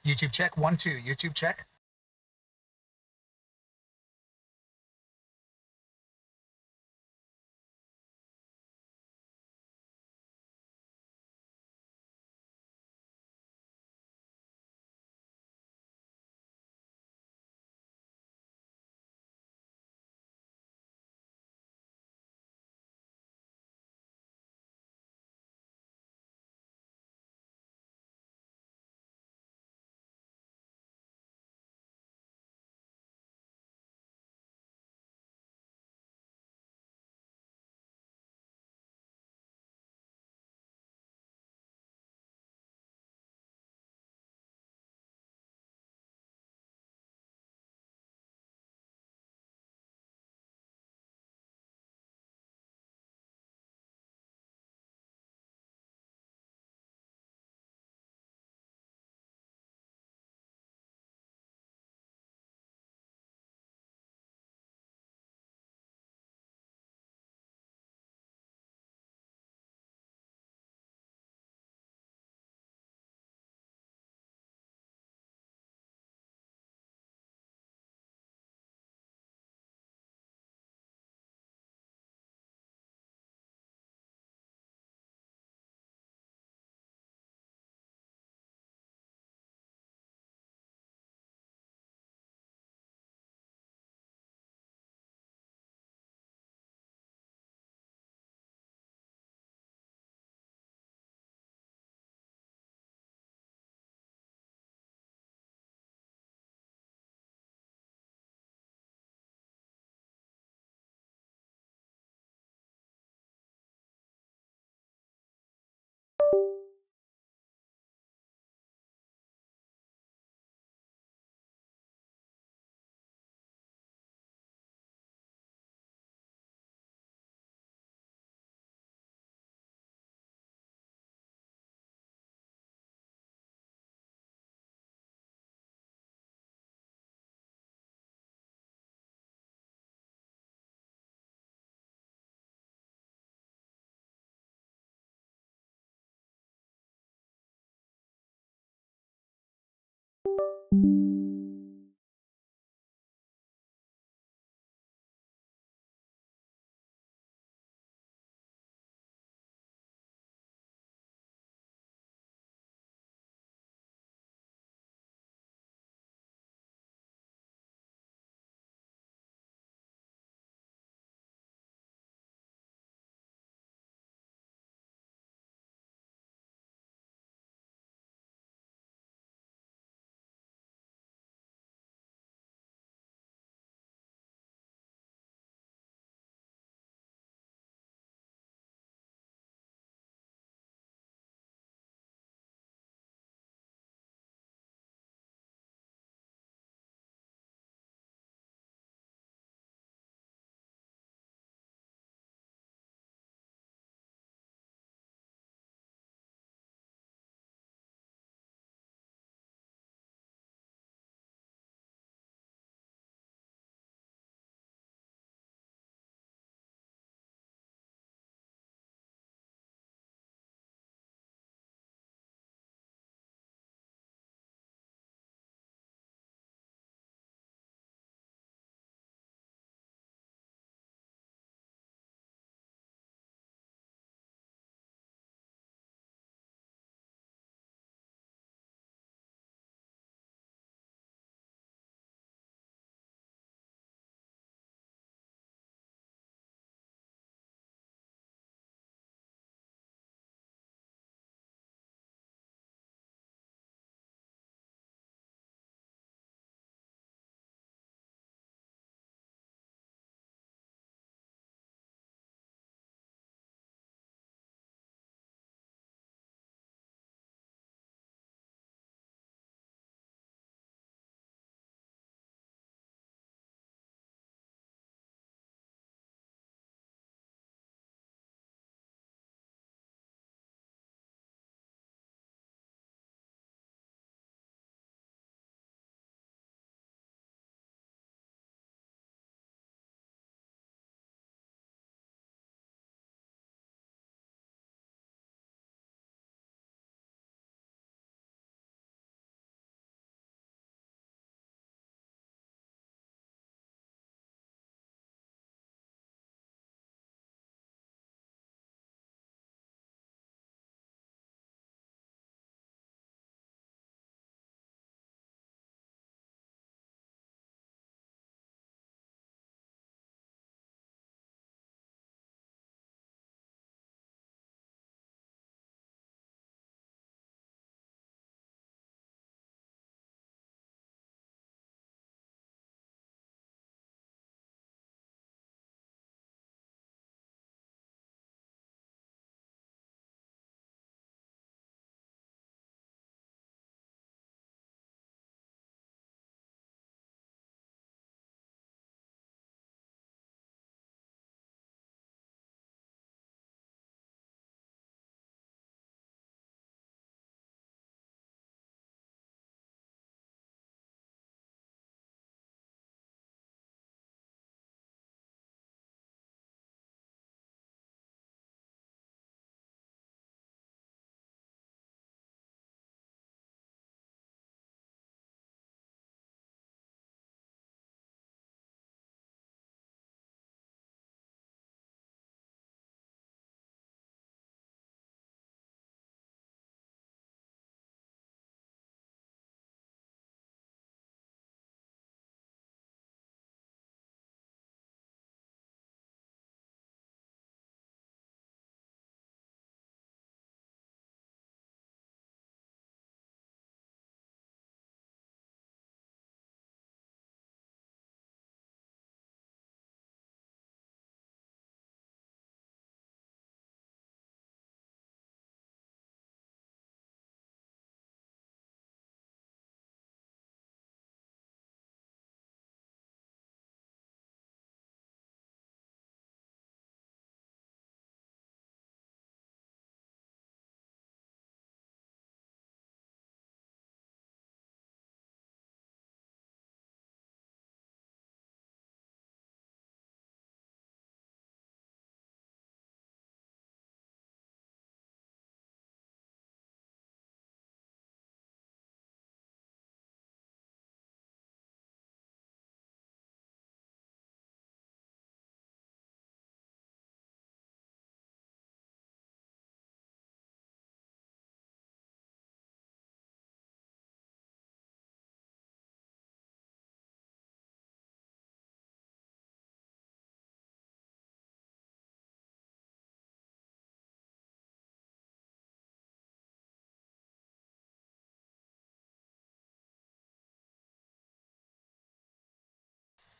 YouTube check. 1, 2. YouTube check.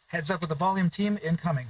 Heads up with the volume team incoming.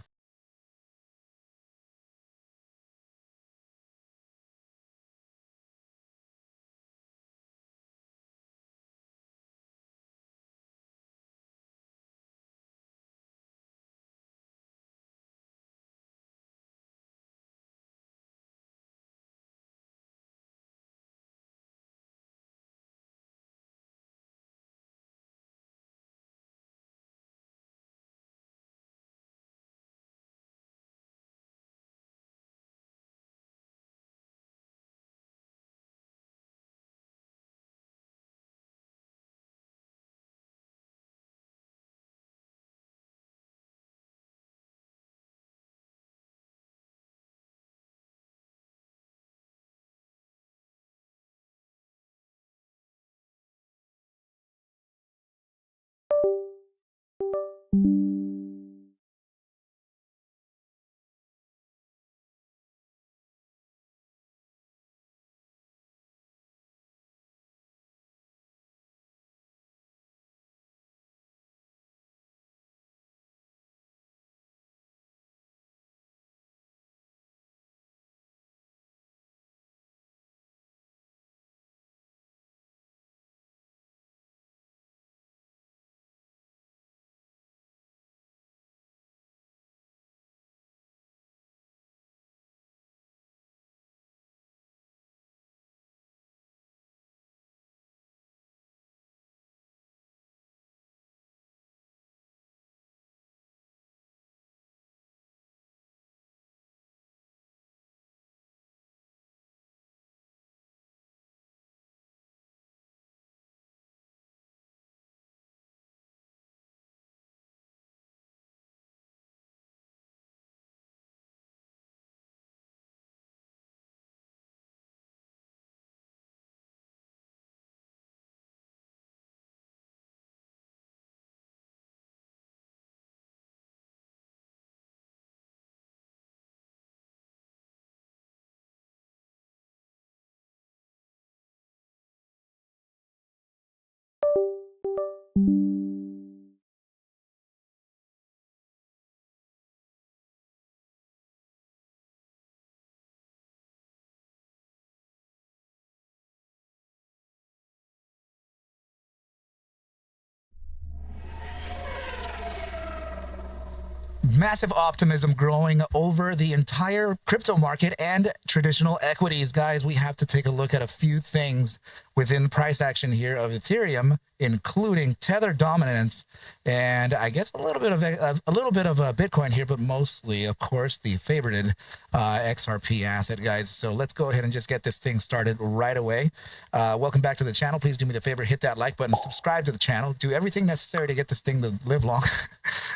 Massive optimism growing over the entire crypto market and traditional equities. Guys, we have to take a look at a few things within the price action here of Ethereum, including tether dominance, and I guess a little bit of Bitcoin here, but mostly, of course, the favorited XRP asset, guys. So let's go ahead and just get this thing started right away. Welcome back to the channel. Please do me the favor, hit that like button, subscribe to the channel, do everything necessary to get this thing to live long,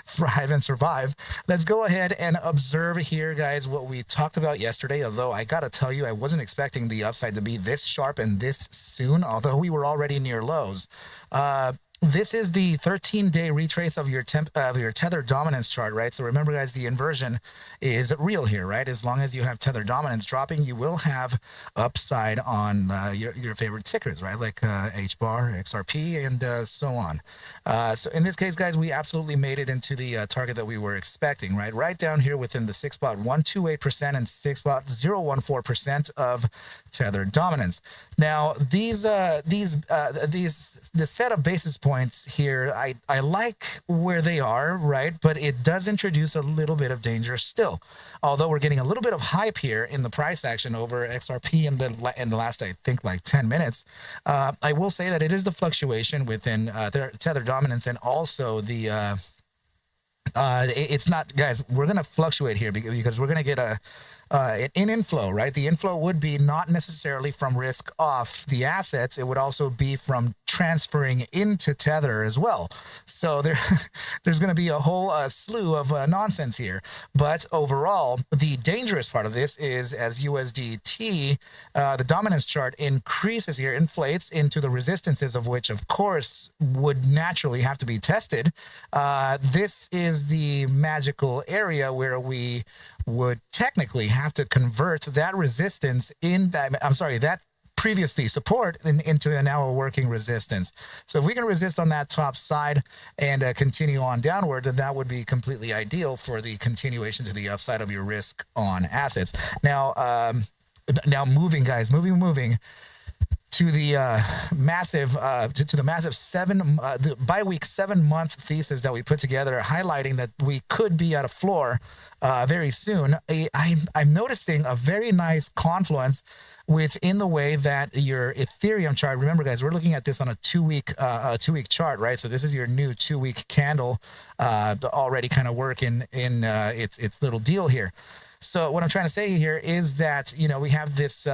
thrive, and survive. Let's go ahead and observe here, guys, what we talked about yesterday, although I gotta tell you, I wasn't expecting the upside to be this sharp and this soon, although we were already near lows. This is the 13-day retrace of your tether dominance chart, right? So remember, guys, the inversion is real here, right? As long as you have tether dominance dropping, you will have upside on your favorite tickers, right? Like HBAR, XRP, and so on. So in this case, guys, we absolutely made it into the target that we were expecting, right? Right down here within the 6.128% and 6.014% of tether dominance. Now, the set of basis points here, I like where they are, right? But it does introduce a little bit of danger still. Although we're getting a little bit of hype here in the price action over XRP in the last, I think, like 10 minutes. I will say that it is the fluctuation within tether dominance, and also the it's not, guys, we're going to fluctuate here because we're going to get an inflow, right? The inflow would be not necessarily from risk off the assets. It would also be from transferring into Tether as well. So there's going to be a whole slew of nonsense here. But overall, the dangerous part of this is as USDT, the dominance chart increases here, inflates into the resistances of which, of course, would naturally have to be tested. This is the magical area where we would technically have to convert that resistance in that, that previously support into now a working resistance. So if we can resist on that top side and continue on downward, then that would be completely ideal for the continuation to the upside of your risk on assets. Now, moving, guys, moving to the massive the bi-week 7-month thesis that we put together, highlighting that we could be at a floor very soon. I'm noticing a very nice confluence within the way that your Ethereum chart. Remember, guys, we're looking at this on a two-week chart, right? So this is your new 2-week candle already kind of working in its little deal here. So what I'm trying to say here is that, you know, we have this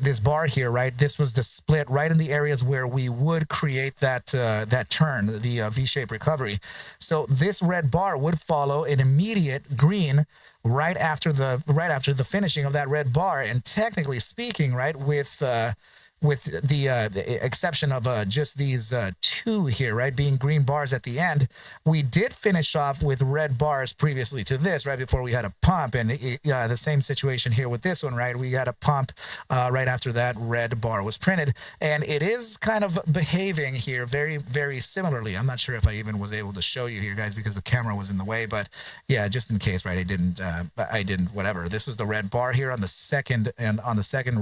this bar here, right? This was the split right in the areas where we would create that turn, the V-shaped recovery. So this red bar would follow an immediate green right after the finishing of that red bar. And technically speaking, right, with the exception of just these two here, right, being green bars at the end, we did finish off with red bars previously to this, right, before we had a pump. And the same situation here with this one, right? We had a pump right after that red bar was printed. And it is kind of behaving here very, very similarly. I'm not sure if I even was able to show you here, guys, because the camera was in the way. But yeah, just in case, right, I didn't, whatever. This was the red bar here on the second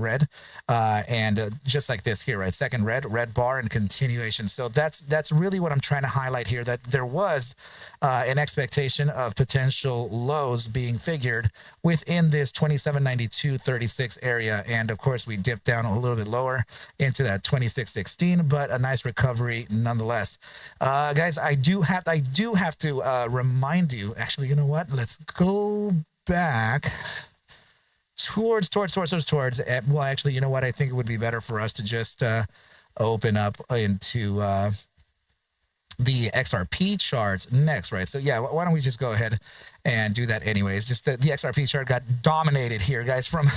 red. Just like this here, right? Second red bar and continuation. So that's really what I'm trying to highlight here, that there was an expectation of potential lows being figured within this 2792.36 area. And of course, we dipped down a little bit lower into that 2616, but a nice recovery nonetheless. Guys, I do have to remind you, actually, you know what? Let's go back towards well, actually, you know what, I think it would be better for us to just open up into the XRP charts next, right? So yeah, why don't we just go ahead and do that anyways. Just the XRP chart got dominated here, guys, from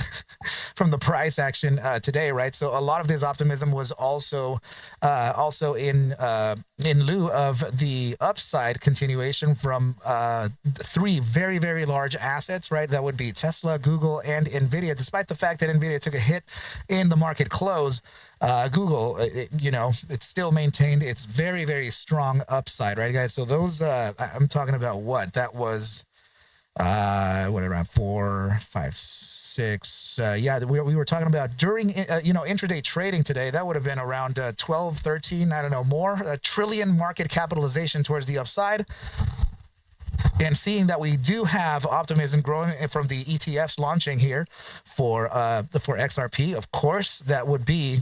from the price action today, right? So a lot of this optimism was also in lieu of the upside continuation from three very, very large assets, right? That would be Tesla, Google, and NVIDIA. Despite the fact that NVIDIA took a hit in the market close, Google, it still maintained its very, very strong upside, right, guys? So those, I'm talking about what? That was, around 4, 5, 6. Yeah, we were talking about during, intraday trading today. That would have been around 12, 13, I don't know, more, a trillion market capitalization towards the upside. And seeing that we do have optimism growing from the ETFs launching here for XRP, of course, that would be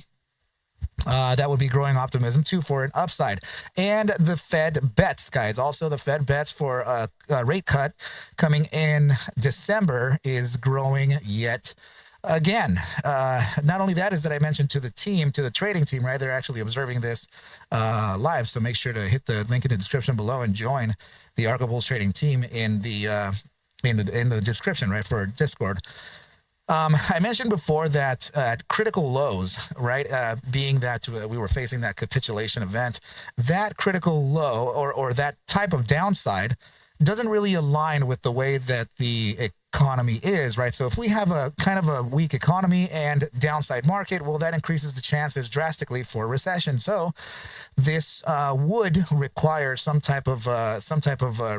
growing optimism too for an upside. And the Fed bets, guys, also the Fed bets for a rate cut coming in December is growing yet again. Not only that is that I mentioned to the trading team, right? They're actually observing this live. So make sure to hit the link in the description below and join the ARCABULLS trading team in the description, right, for Discord. I mentioned before that at critical lows, right, being that we were facing that capitulation event, that critical low or that type of downside doesn't really align with the way that the economy is, right? So if we have a kind of a weak economy and downside market, well, that increases the chances drastically for recession. So this would require some type of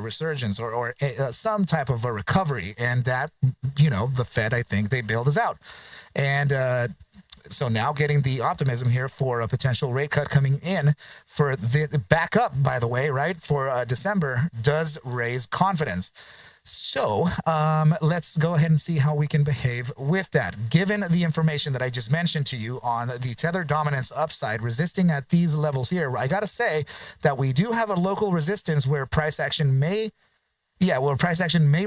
resurgence or some type of a recovery, and that, the Fed, I think they bailed us out. And so now getting the optimism here for a potential rate cut coming in for the backup, by the way, right, for December does raise confidence. So let's go ahead and see how we can behave with that. Given the information that I just mentioned to you on the Tether dominance upside resisting at these levels here, I got to say that we do have a local resistance where price action may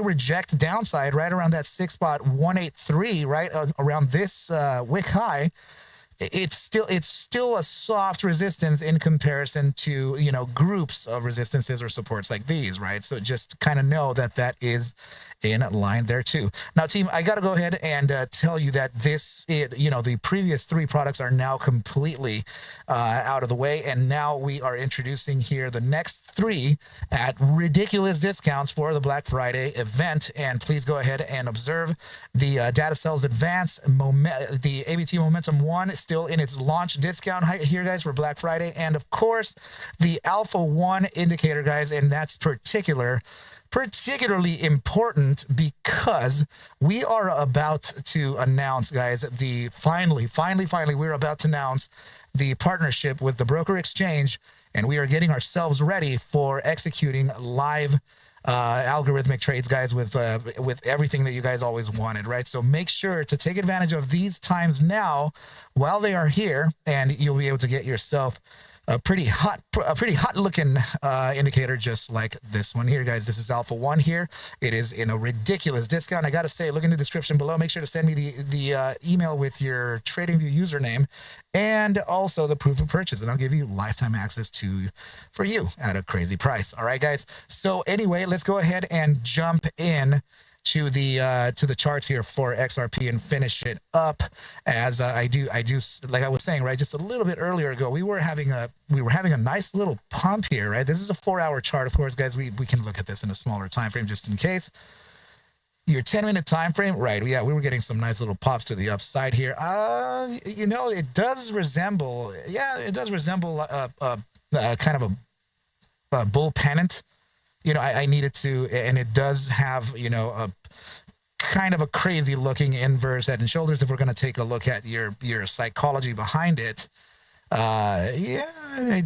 reject downside right around that 6.183, right, around this wick high. it's still a soft resistance in comparison to, you know, groups of resistances or supports like these, right? So just kind of know that that is in line there too. Now, team, I got to go ahead and tell you that you know, the previous 3 products are now completely out of the way, and now we are introducing here the next 3 at ridiculous discounts for the Black Friday event. And please go ahead and observe the Data Cells Advance, the ABT Momentum 1 still in its launch discount here, guys, for Black Friday, and of course the Alpha 1 indicator, guys, and that's particularly important because we are about to announce, guys, finally we're about to announce the partnership with the broker exchange, and we are getting ourselves ready for executing live algorithmic trades, guys, with everything that you guys always wanted, right? So make sure to take advantage of these times now while they are here, and you'll be able to get yourself a pretty hot looking indicator just like this one here, guys. This is Alpha 1 here. It is in a ridiculous discount. I gotta say, look in the description below. Make sure to send me the email with your TradingView username and also the proof of purchase, and I'll give you lifetime access for you at a crazy price. All right, guys. So anyway, let's go ahead and jump in to the charts here for XRP and finish it up as I do like I was saying, right, just a little bit earlier ago, we were having a nice little pump here, right? This is a 4-hour chart, of course, guys. We can look at this in a smaller time frame just in case. Your 10-minute time frame, right? Yeah, we were getting some nice little pops to the upside here. You know, it does resemble kind of a bull pennant. You know, I needed to, and it does have, you know, a kind of a crazy looking inverse head and shoulders. If we're going to take a look at your psychology behind it, yeah,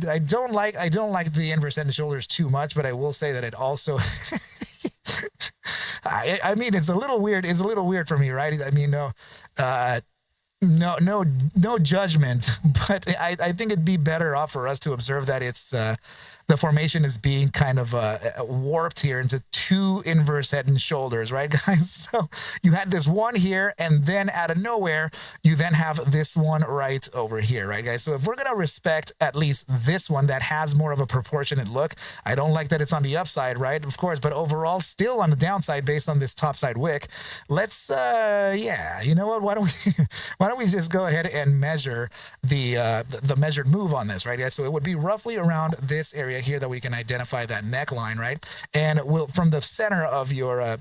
I don't like the inverse head and shoulders too much, but I will say that it also, I mean, it's a little weird. It's a little weird for me, right? I mean, no judgment, but I think it'd be better off for us to observe that it's, the formation is being kind of warped here into 2 inverse head and shoulders, right, guys? So you had this one here, and then out of nowhere, you then have this one right over here, right, guys? So if we're going to respect at least this one that has more of a proportionate look, I don't like that it's on the upside, right, of course, but overall still on the downside based on this topside wick. Let's, yeah, you know what, why don't we just go ahead and measure the measured move on this, right, guys? So it would be roughly around this area here that we can identify that neckline, right? And we'll, from the center of your right,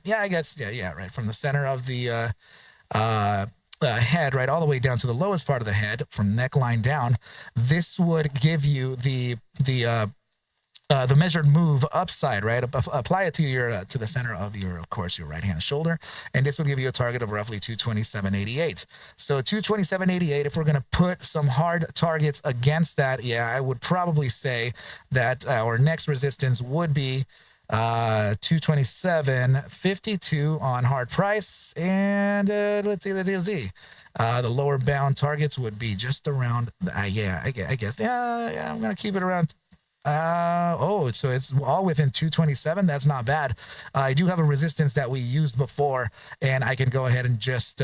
from the center of the head, right, all the way down to the lowest part of the head, from neckline down, this would give you the measured move upside, right? Apply it to the center of your, of course, your right hand shoulder, and this will give you a target of roughly 227.88. So 227.88. If we're going to put some hard targets against that, yeah, I would probably say that our next resistance would be 227.52 on hard price, and let's see. The lower bound targets would be just around. I guess. Yeah. I'm gonna keep it around. So it's all within 227. That's not bad. I do have a resistance that we used before, and I can go ahead and just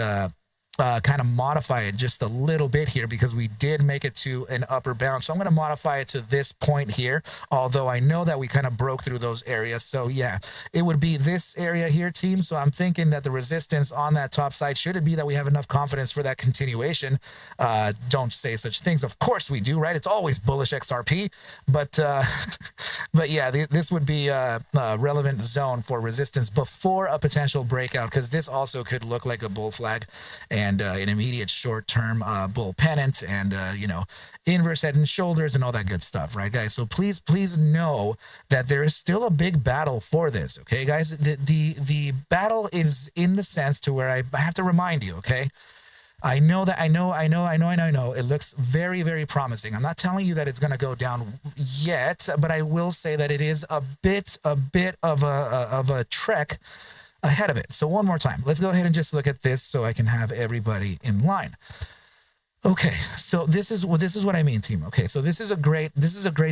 kind of modify it just a little bit here because we did make it to an upper bound. So I'm going to modify it to this point here, although I know that we kind of broke through those areas. So yeah, it would be this area here, team. So I'm thinking that the resistance on that top side, should it be that we have enough confidence for that continuation? Don't say such things. Of course we do, right? It's always bullish XRP, but yeah, this would be a relevant zone for resistance before a potential breakout, because this also could look like a bull flag and an immediate short-term bull pennant and, inverse head and shoulders and all that good stuff, right, guys? So please know that there is still a big battle for this, okay, guys? The battle is in the sense to where I have to remind you, okay? I know. It looks very, very promising. I'm not telling you that it's going to go down yet, but I will say that it is a bit of a trek ahead of it. So one more time, let's go ahead and just look at this so I can have everybody in line. Okay, so this is what I mean, team. Okay, so this is a great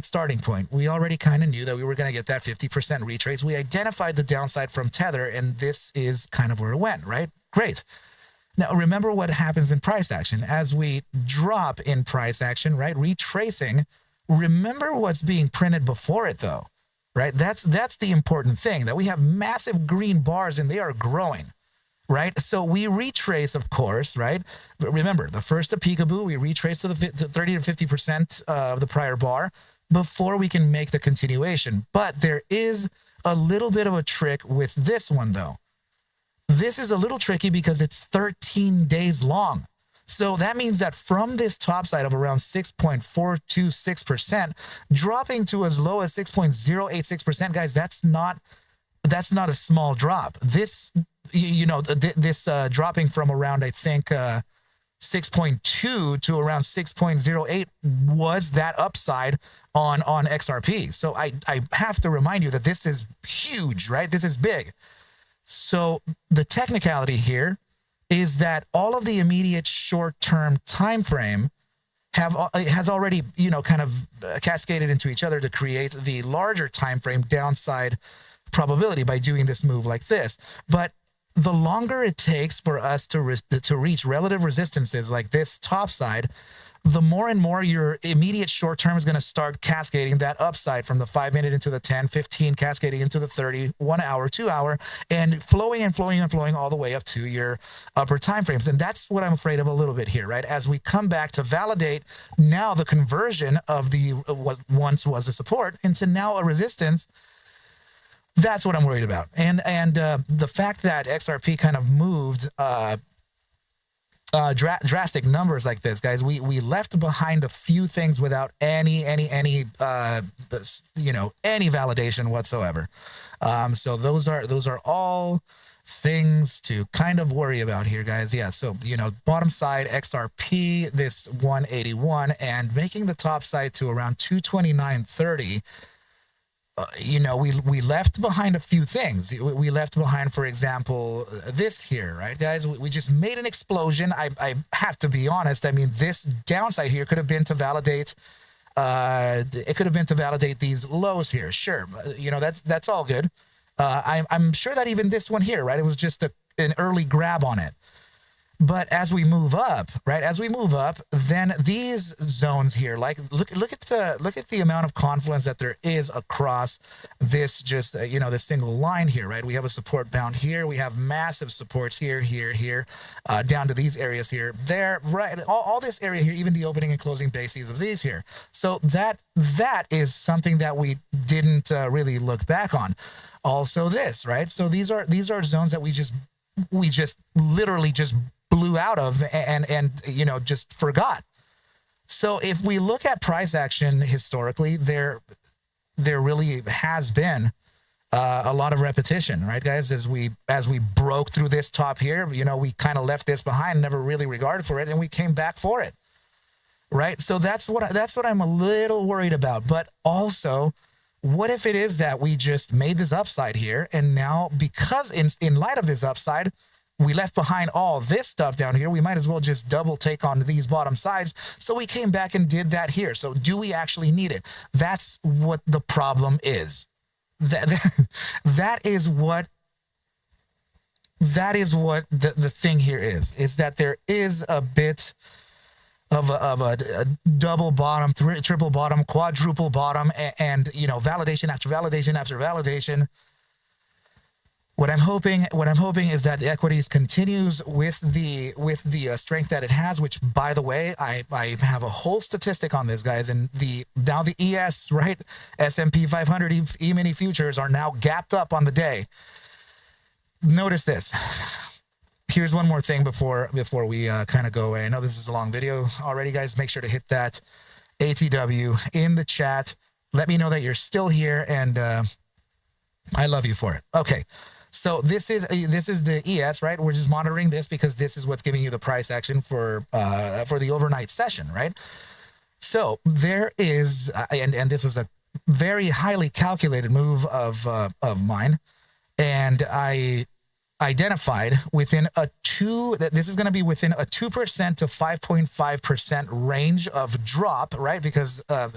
starting point. We already kind of knew that we were going to get that 50% retrace. We identified the downside from Tether, and this is kind of where it went, right? Great. Now, remember what happens in price action. As we drop in price action, right, retracing, remember what's being printed before it, though, right? That's the important thing, that we have massive green bars and they are growing, right? So we retrace, of course, right? But remember, the first peekaboo, we retrace to the 30 to 50% of the prior bar before we can make the continuation. But there is a little bit of a trick with this one, though. This is a little tricky because it's 13 days long. So that means that from this top side of around 6.426%, dropping to as low as 6.086%, guys, that's not a small drop. This, this dropping from around, I think, 6.2 to around 6.08 was that upside on XRP. So I have to remind you that this is huge, right? This is big. So the technicality here is that all of the immediate short-term time frame has already, kind of cascaded into each other to create the larger time frame downside probability by doing this move like this. But the longer it takes for us to reach relative resistances like this top side, the more and more your immediate short term is going to start cascading that upside from the 5 minute into the 10, 15, cascading into the 30, 1 hour, 2 hour, and flowing and flowing and flowing all the way up to your upper time frames. And that's what I'm afraid of a little bit here, right? As we come back to validate now the conversion of the what once was a support into now a resistance, that's what I'm worried about. And the fact that XRP kind of moved drastic numbers like this, guys, we left behind a few things without any validation whatsoever. So those are all things to kind of worry about here, guys. Yeah. So, bottom side XRP, this 181, and making the top side to around 229.30. We left behind a few things. We left behind, for example, this here, right, guys? We just made an explosion. I have to be honest. I mean, this downside here could have been to validate. It could have been to validate these lows here. Sure, that's all good. I'm sure that even this one here, right? It was just an early grab on it. But as we move up, right? As we move up, then these zones here, like look at the amount of confluence that there is across this this single line here, right? We have a support bound here. We have massive supports here, down to these areas here, there, right? All this area here, even the opening and closing bases of these here. So that is something that we didn't really look back on. Also, this, right? So these are zones that we just literally just blew out of and just forgot. So if we look at price action historically, there really has been a lot of repetition, right, guys? As we broke through this top here, we kind of left this behind, never really regarded for it, and we came back for it, right? So that's what I'm a little worried about. But also, what if it is that we just made this upside here, and now because in light of this upside, we left behind all this stuff down here, we might as well just double take on these bottom sides. So we came back and did that here. So do we actually need it? That's what the problem is. That is what the thing here is that there is a bit of a double bottom, triple bottom, quadruple bottom, and validation after validation after validation. What I'm hoping is that the equities continues with the strength that it has, which, by the way, I have a whole statistic on this, guys. And now the ES, right, S&P 500 E-mini futures are now gapped up on the day. Notice this. Here's one more thing before we kind of go away. I know this is a long video already, guys. Make sure to hit that ATW in the chat. Let me know that you're still here, and I love you for it. Okay. So this is the ES, right? We're just monitoring this because this is what's giving you the price action for the overnight session, right? So there is, and this was a very highly calculated move of mine, and I identified within that this is going to be within a 2% to 5.5% range of drop, right? Because of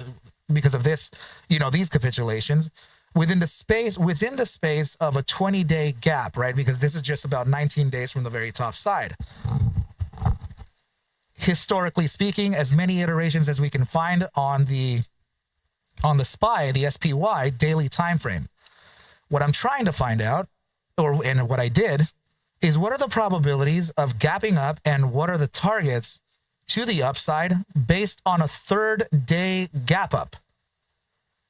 this, these capitulations. Within the space of a 20-day gap, right? Because this is just about 19 days from the very top side. historically speaking, as many iterations as we can find on the SPY, the SPY daily time frame. What I'm trying to find out, and what I did, is what are the probabilities of gapping up and what are the targets to the upside based on a 3rd-day gap up.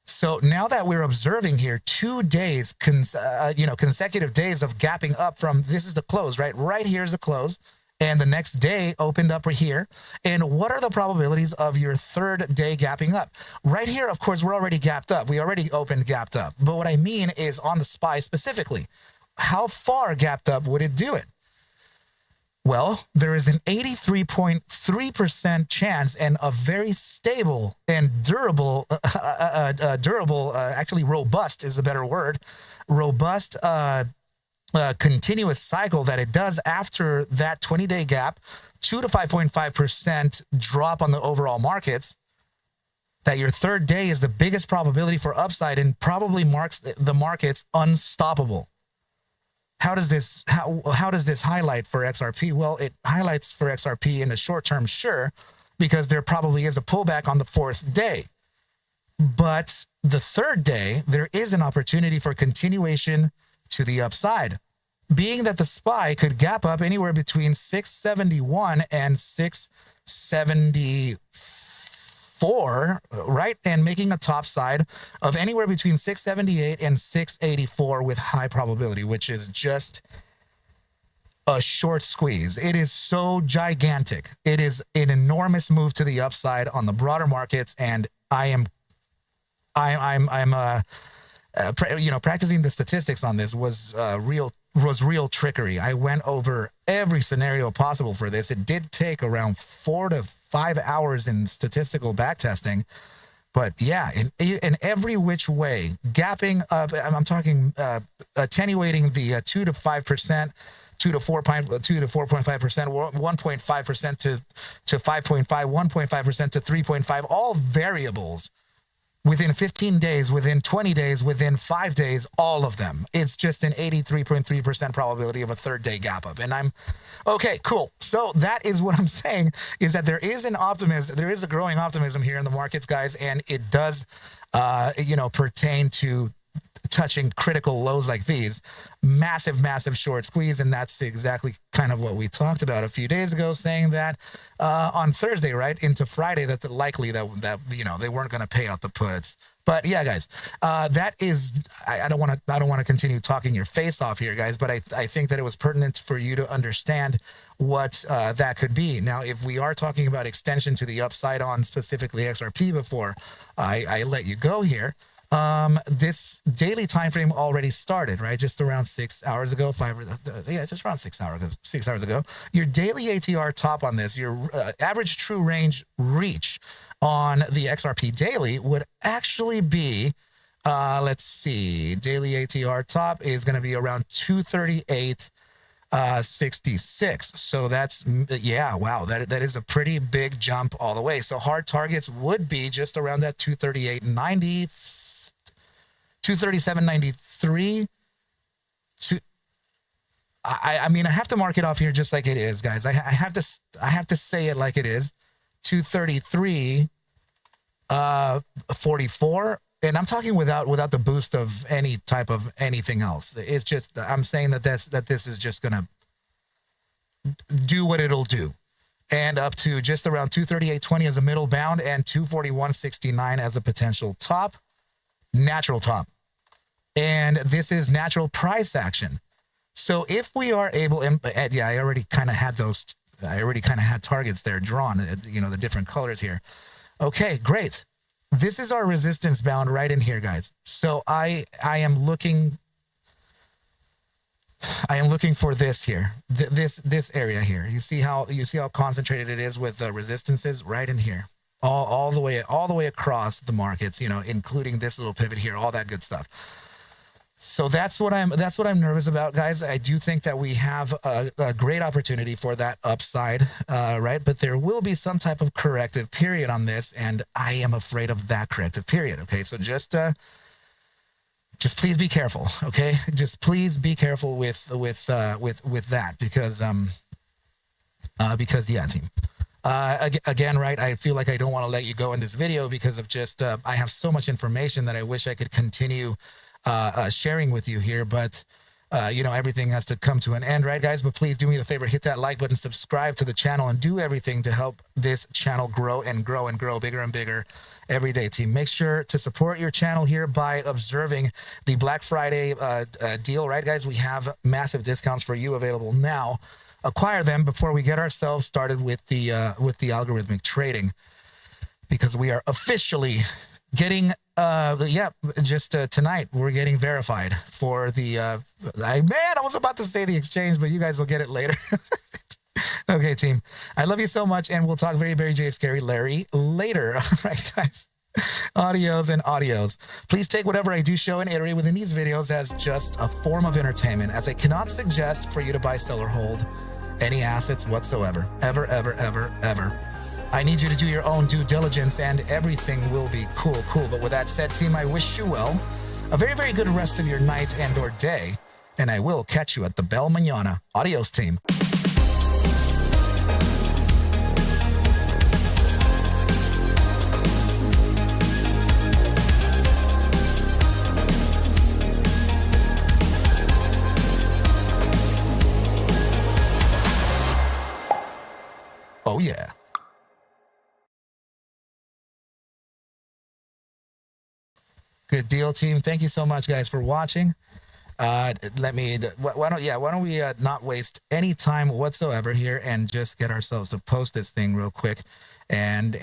So now that we're observing here 2 days, consecutive days of gapping up from, this is the close, right? Right here's the close. And the next day opened up right here. And what are the probabilities of your 3rd day gapping up? Right here, of course, we're already gapped up. We already opened gapped up. But what I mean is on the SPY specifically, how far gapped up would it do it? Well, there is an 83.3% chance and a very stable and durable, actually robust is a better word, robust continuous cycle that it does after that 20-day gap, 2 to 5.5% drop on the overall markets, that your 3rd day is the biggest probability for upside and probably marks the markets unstoppable. How does this highlight for XRP? Well, it highlights for XRP in the short term, sure, because there probably is a pullback on the 4th day. But the 3rd day, there is an opportunity for continuation to the upside, being that the SPY could gap up anywhere between 671 and 674, right? And making a top side of anywhere between 678 and 684 with high probability, which is just a short squeeze. It is so gigantic. It is an enormous move to the upside on the broader markets, and I'm practicing the statistics on this was real trickery. I went over every scenario possible for this. It did take around 4 to 5 hours in statistical backtesting, but yeah, in every which way, gapping up. I'm talking attenuating the 2 to 5%. 2 to 4.5%, 1.5% to 5.5, 1.5% to 3.5, all variables within 15 days, within 20 days, within 5 days, all of them. It's just an 83.3% probability of a 3rd day gap up. And I'm okay, cool. So that is what I'm saying, is that there is an optimism, there is a growing optimism here in the markets, guys, and it does, pertain to touching critical lows like these, massive short squeeze. And that's exactly kind of what we talked about a few days ago, saying that on Thursday, right into Friday, that likely that they weren't going to pay out the puts. But yeah, guys, that is, I don't want to continue talking your face off here, guys, but I think that it was pertinent for you to understand what that could be. Now, if we are talking about extension to the upside on specifically XRP before I let you go here, this daily time frame already started, right? Just around 6 hours ago, just around 6 hours ago. Your daily ATR top on this, your average true range reach on the XRP daily would actually be, let's see, daily ATR top is going to be around 238.66. So that's, yeah, wow, that is a pretty big jump all the way. So hard targets would be just around that 238.90. 237.93. I mean, I have to mark it off here just like it is, guys. I have to say it like it is. 233.44, and I'm talking without the boost of any type of anything else. It's just, I'm saying that this is just gonna do what it'll do, and up to just around 238.20 as a middle bound and 241.69 as a potential top. Natural top. And this is natural price action. So if we are able, yeah, I already kind of had targets there drawn, the different colors here. Okay, great. This is our resistance bound right in here, guys. So I am looking for this here, this area here. You see how concentrated it is with the resistances right in here. All the way across the markets, including this little pivot here, all that good stuff. So that's what I'm nervous about, guys. I do think that we have a great opportunity for that upside, right? But there will be some type of corrective period on this, and I am afraid of that corrective period. Okay, so just please be careful. Okay, just please be careful with that because yeah, team. Again, right, I feel like I don't want to let you go in this video because of just I have so much information that I wish I could continue sharing with you here, but you know, everything has to come to an end, right, guys? But please do me the favor, hit that like button, subscribe to the channel, and do everything to help this channel grow and grow and grow bigger and bigger every day, team. Make sure to support your channel here by observing the Black Friday deal, right, guys? We have massive discounts for you available now. Acquire them before we get ourselves started with the algorithmic trading, because we are officially getting tonight we're getting verified for the I was about to say the exchange, but you guys will get it later. Okay, team, I love you so much, and we'll talk very, very scary Larry later. All right, guys. Audios and audios. Please take whatever I do show and iterate within these videos as just a form of entertainment, as I cannot suggest for you to buy, sell, or hold any assets whatsoever. Ever. I need you to do your own due diligence, and everything will be cool. But with that said, team, I wish you well, a very, very good rest of your night and or day, and I will catch you at the bell mañana. Adios, team. Oh, yeah. Good deal, team. Thank you so much, guys, for watching. Why don't we not waste any time whatsoever here and just get ourselves to post this thing real quick and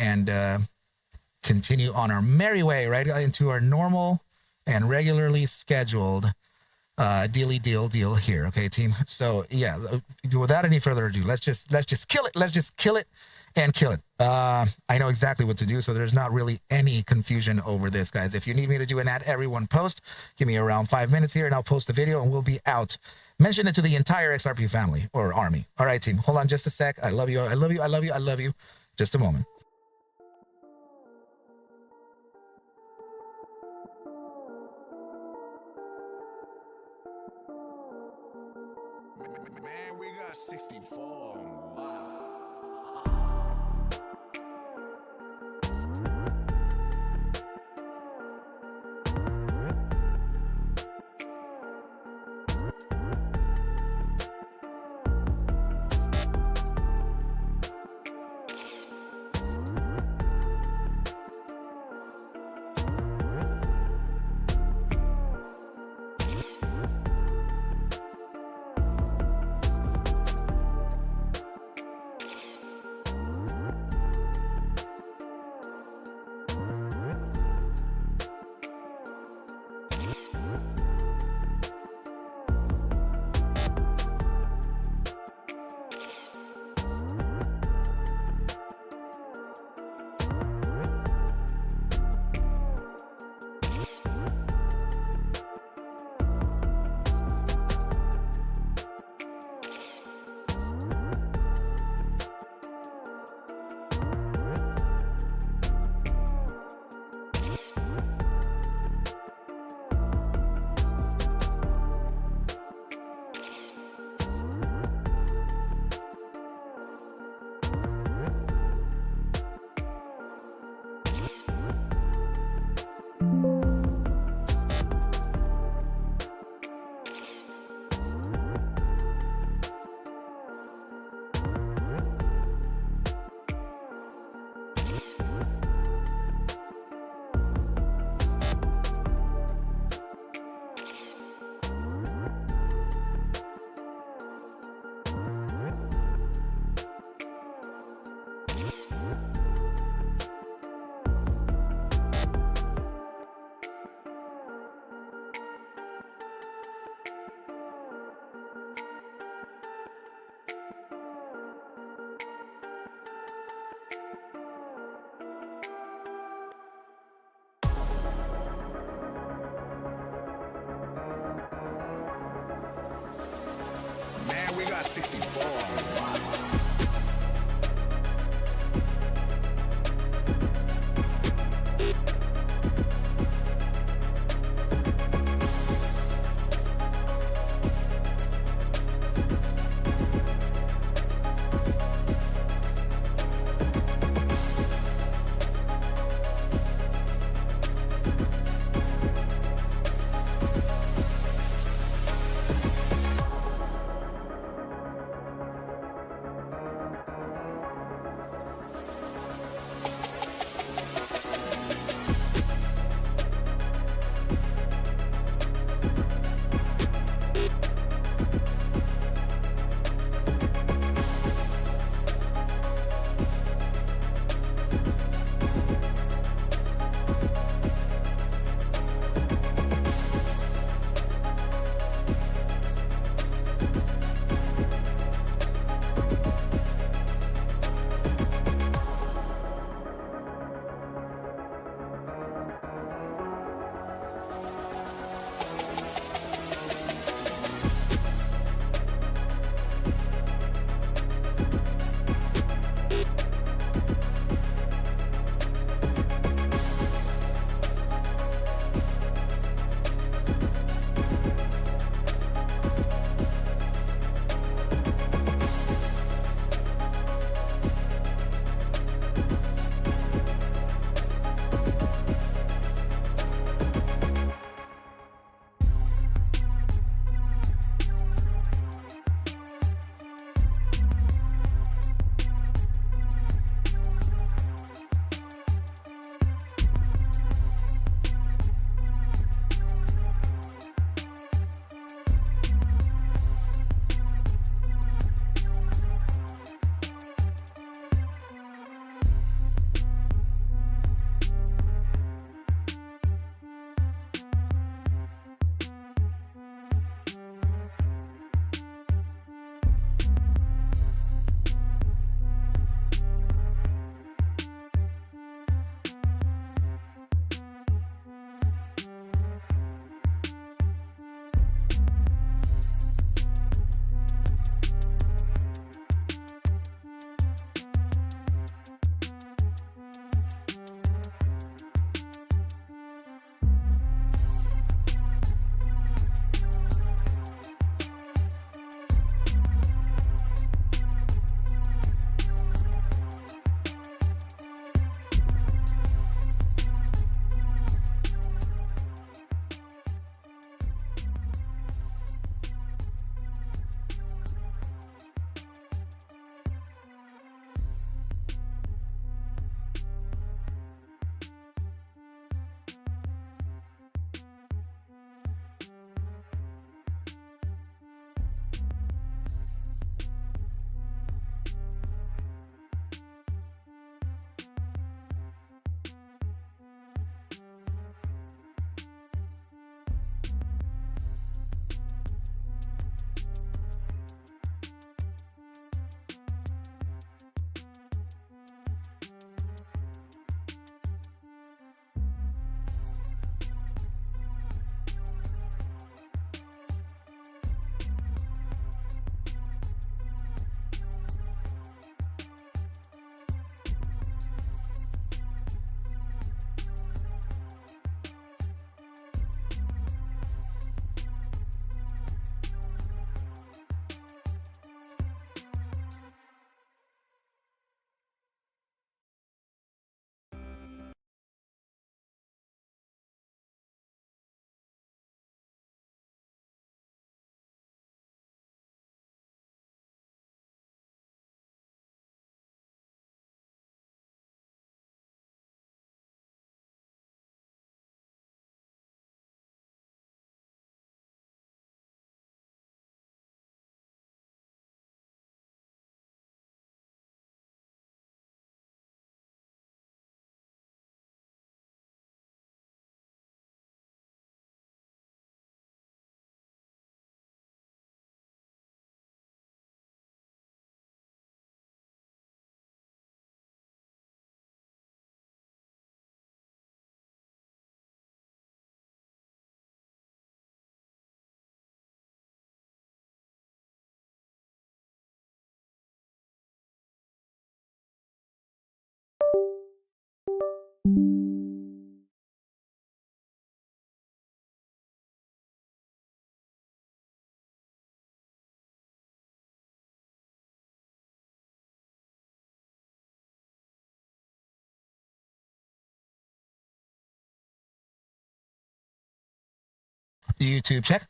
continue on our merry way right into our normal and regularly scheduled deal here. Okay, team. So yeah, without any further ado, let's just kill it. Let's just kill it and kill it. I know exactly what to do, so there's not really any confusion over this, guys. If you need me to do an at everyone post, give me around 5 minutes here and I'll post the video and we'll be out. Mention it to the entire XRP family or army. All right, team, hold on just a sec. I love you. Just a moment. Man, we got 64. Wow. Man, we got 64. Wow. YouTube check.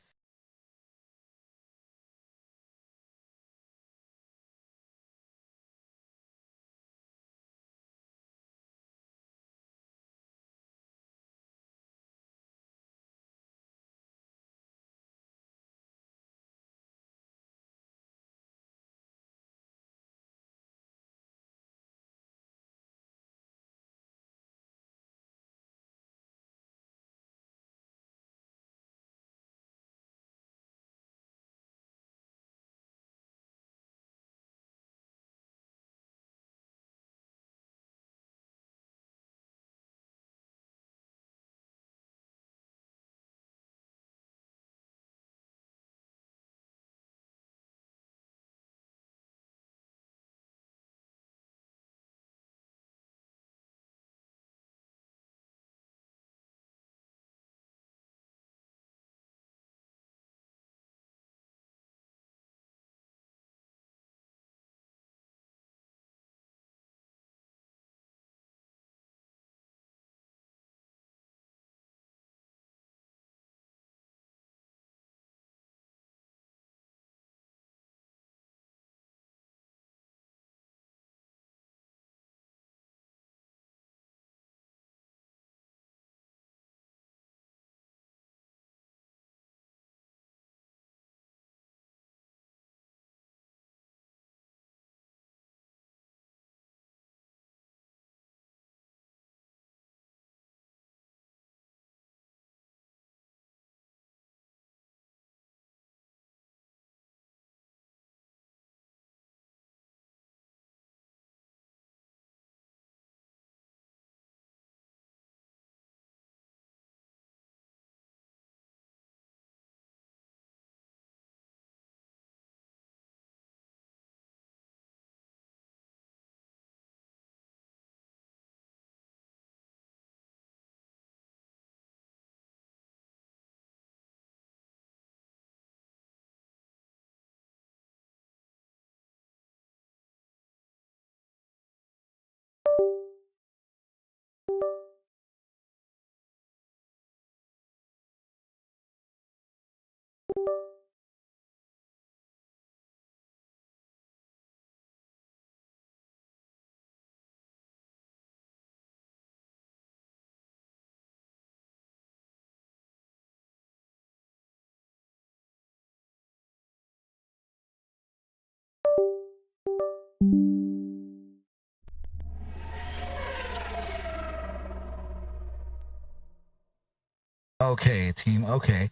Okay, team. Okay.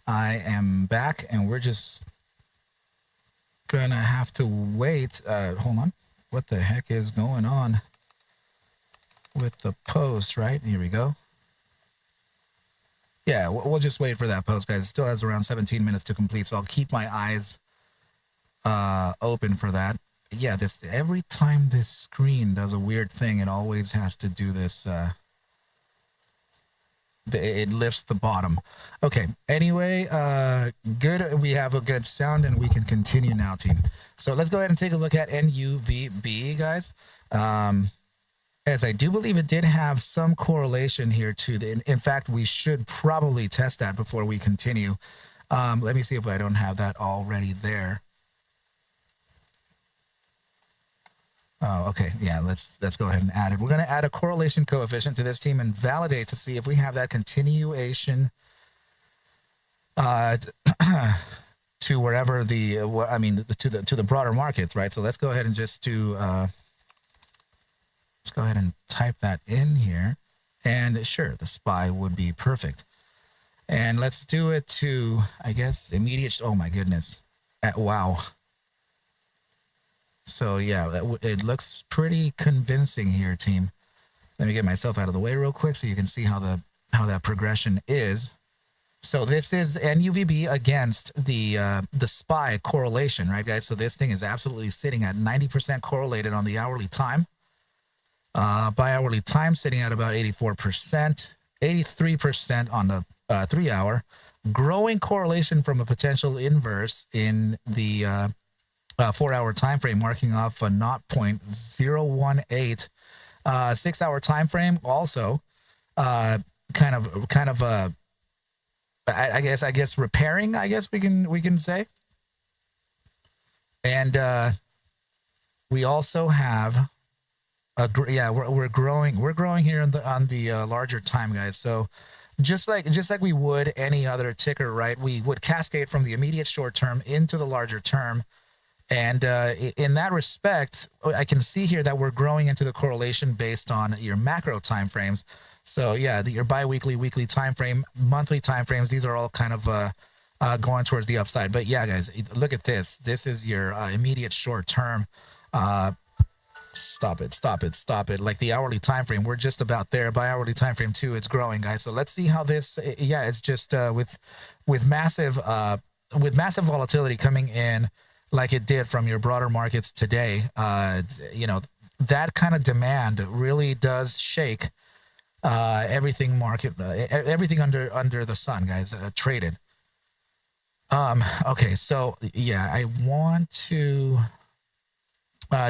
I am back and we're just gonna have to wait. Hold on. What the heck is going on with the post, right? Here we go. Yeah, we'll just wait for that post, guys. It still has around 17 minutes to complete, so I'll keep my eyes open for that. Yeah, this every time this screen does a weird thing, it always has to do this. It lifts the bottom. Okay. Anyway, good. We have a good sound, and we can continue now, team. So let's go ahead and take a look at NUVB, guys. As I do believe it did have some correlation here to the. In fact, we should probably test that before we continue. Let me see if I don't have that already there. Oh, okay. Yeah, let's go ahead and add it. We're going to add a correlation coefficient to this team and validate to see if we have that continuation to wherever the to the broader markets, right? So let's go ahead and just do let's go ahead and type that in here, and sure, the SPY would be perfect. And let's do it to, I guess, immediate. Oh my goodness! Wow. So yeah, it looks pretty convincing here, team. Let me get myself out of the way real quick so you can see how that progression is. So this is NUVB against the SPY correlation, right, guys? So this thing is absolutely sitting at 90% correlated on the hourly time. Bi-hourly time sitting at about 84%, 83% on the 3 hour. Growing correlation from a potential inverse in the 4 hour time frame, marking off a 0.018. 6 hour time frame also kind of I guess repairing, I guess we can say. And we also have yeah, we're growing here on the larger time, guys. So just like we would any other ticker, right? We would cascade from the immediate short term into the larger term. And in that respect, I can see here that we're growing into the correlation based on your macro time frames. So yeah, your biweekly, weekly time frame, monthly time frames, these are all kind of going towards the upside. But yeah, guys, look at this. This is your immediate short term. Stop it. Like the hourly time frame, we're just about there. By hourly time frame too, it's growing, guys. So let's see how this, yeah, it's just with massive volatility coming in like it did from your broader markets today. You know, that kind of demand really does shake everything everything under the sun, guys, traded. Okay, so yeah, I want to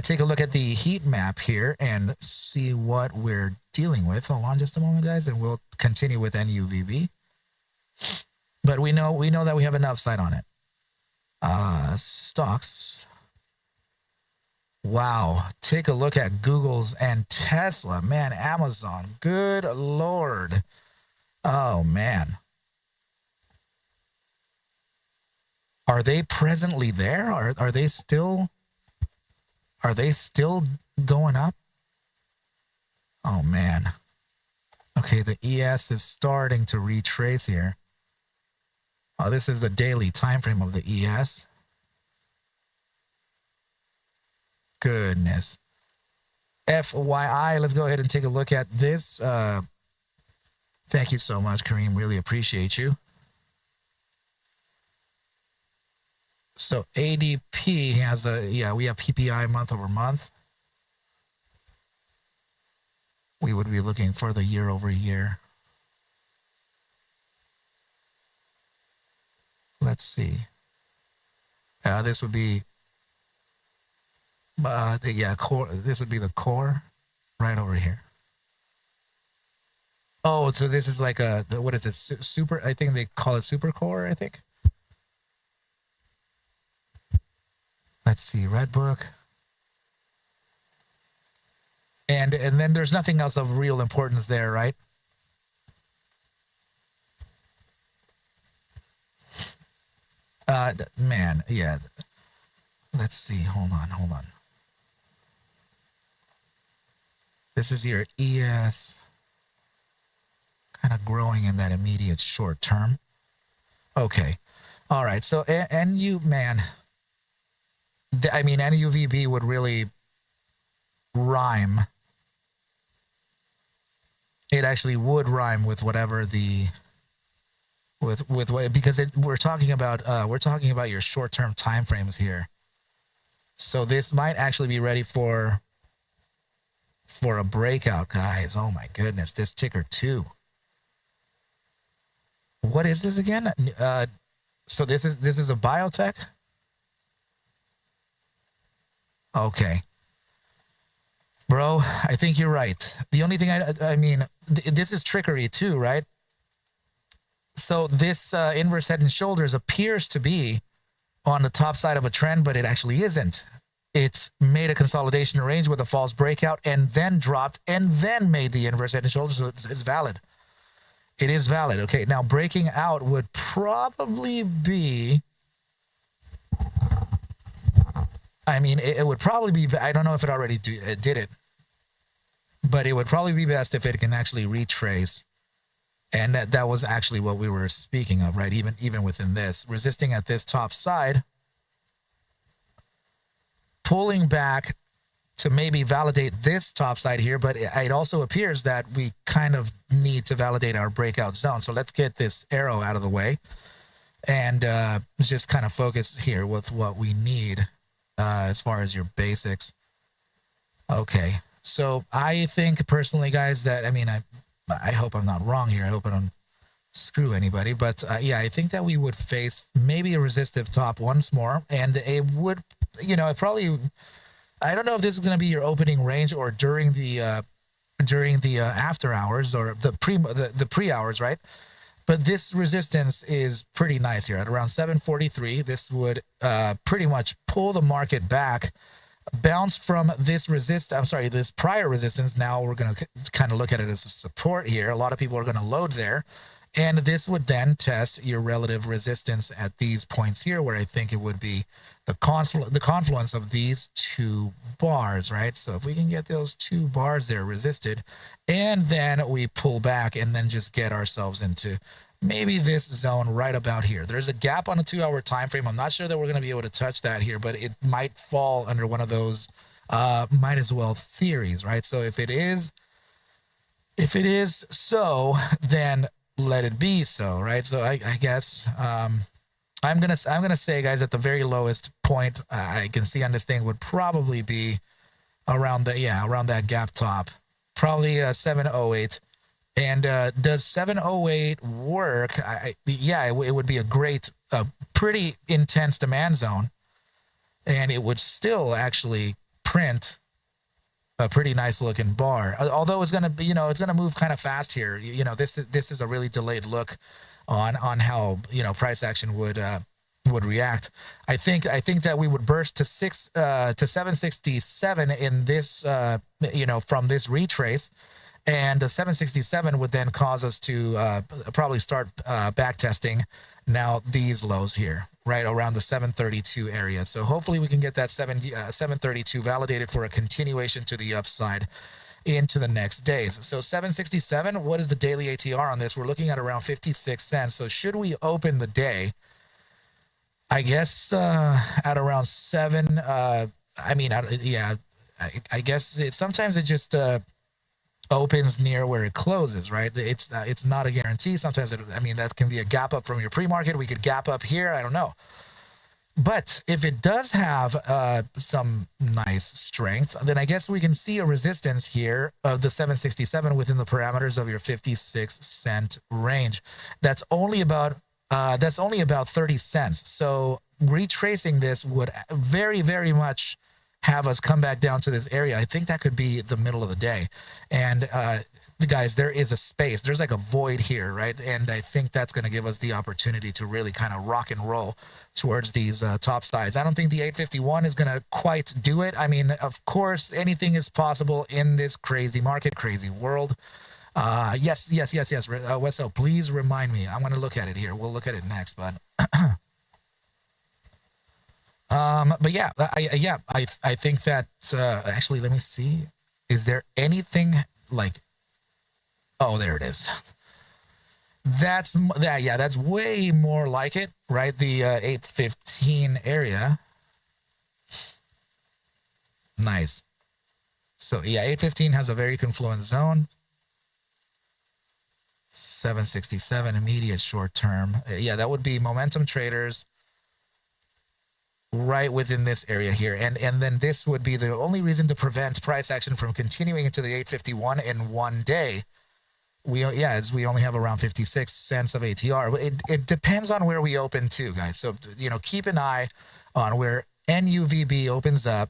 take a look at the heat map here and see what we're dealing with. Hold on just a moment, guys, and we'll continue with NUVB. But we know that we have an upside on it. Stocks. Wow, take a look at Google's and Tesla. Man, Amazon. Good Lord. Oh, man. Are they presently there? Are they still going up? Oh, man. Okay, the ES is starting to retrace here. Oh, this is the daily time frame of the ES. Goodness. FYI, let's go ahead and take a look at this. Thank you so much, Kareem. Really appreciate you. So ADP has we have PPI month over month. We would be looking for the year over year. Let's see. This would be core. This would be the core right over here. Oh, so this is like what is it? Super. I think they call it super core, I think. Let's see, Red Book. And then there's nothing else of real importance there, right? Man, yeah. Let's see. Hold on. This is your ES kind of growing in that immediate short term. Okay. All right. So, NUVB would really rhyme. It actually would rhyme with whatever because we're talking about your short-term time frames here. So this might actually be ready for a breakout, guys. Oh my goodness, this ticker too. What is this again? So this is a biotech. Okay. Bro, I think you're right. The only thing this is trickery too, right? So this inverse head and shoulders appears to be on the top side of a trend, but it actually isn't. It's made a consolidation range with a false breakout and then dropped and then made the inverse head and shoulders. So it's valid. It is valid. Okay, now breaking out would probably be... it would probably be... I don't know if it already did it, but it would probably be best if it can actually retrace. And that was actually what we were speaking of, right? Even within this, resisting at this top side, pulling back to maybe validate this top side here, but it also appears that we kind of need to validate our breakout zone. So let's get this arrow out of the way and just kind of focus here with what we need as far as your basics. Okay, so I think personally, guys, that I hope I'm not wrong here. I hope I don't screw anybody. But I think that we would face maybe a resistive top once more. And it would, probably, I don't know if this is going to be your opening range or during the after hours or the pre hours, right? But this resistance is pretty nice here at around 743. This would pretty much pull the market back, bounce from this this prior resistance. Now we're going to kind of look at it as a support here. A lot of people are going to load there. And this would then test your relative resistance at these points here, where I think it would be the confluence of these two bars, right? So if we can get those two bars there resisted, and then we pull back and then just get ourselves into maybe this zone right about here. There's a gap on a 2-hour time frame. I'm not sure that we're going to be able to touch that here, but it might fall under one of those might as well theories, right? So if it is so, then let it be so, right? So I guess I'm gonna say, guys, at the very lowest point I can see on this thing would probably be around that gap top, probably 708. And does 708 work? It would be a great, pretty intense demand zone, and it would still actually print a pretty nice looking bar, although it's going to be, it's going to move kind of fast here. This is a really delayed look on how, price action would react. I think that we would burst to 767 in this, from this retrace, and the 767 would then cause us to probably start back testing now these lows here, right around the 732 area. So hopefully we can get that 732 validated for a continuation to the upside into the next days. So 767, what is the daily ATR on this? We're looking at around 56 cents. So should we open the day, I guess at around 7, I guess sometimes it just opens near where it closes, right? It's not a guarantee. Sometimes that can be a gap up from your pre-market. We could gap up here. I don't know. But if it does have some nice strength, then I guess we can see a resistance here of the 767 within the parameters of your 56 cent range. That's only about 30 cents. So retracing this would very, very much have us come back down to this area. I think that could be the middle of the day. And guys, there is a space. There's like a void here, right? And I think that's going to give us the opportunity to really kind of rock and roll towards these top sides. I don't think the 851 is going to quite do it. I mean, of course, anything is possible in this crazy market, crazy world. Yes. Wesso, please remind me. I'm going to look at it here. We'll look at it next, but I think that actually, let me see. Is there anything like? Oh, there it is. That's way more like it, right? The 815 area. Nice. So yeah, 815 has a very confluent zone. 767 immediate short term. Yeah, that would be momentum traders right within this area here. And then this would be the only reason to prevent price action from continuing into the 851 in one day. We only have around 56 cents of ATR. It depends on where we open too, guys. So, keep an eye on where NUVB opens up,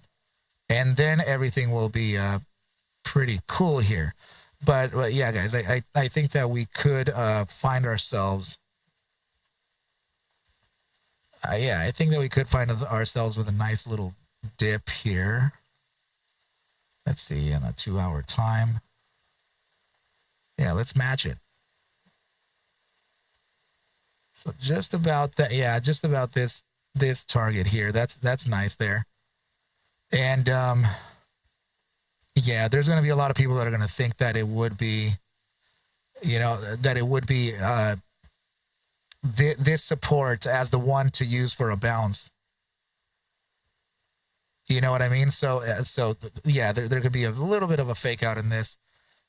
and then everything will be pretty cool here. But yeah, guys, I think that we could find ourselves. I think that we could find ourselves with a nice little dip here. Let's see, in a 2-hour time. Yeah, let's match it. So just about that, just about this target here. That's nice there. And there's going to be a lot of people that are going to think that it would be, this support as the one to use for a bounce. You know what I mean? So there could be a little bit of a fake out in this.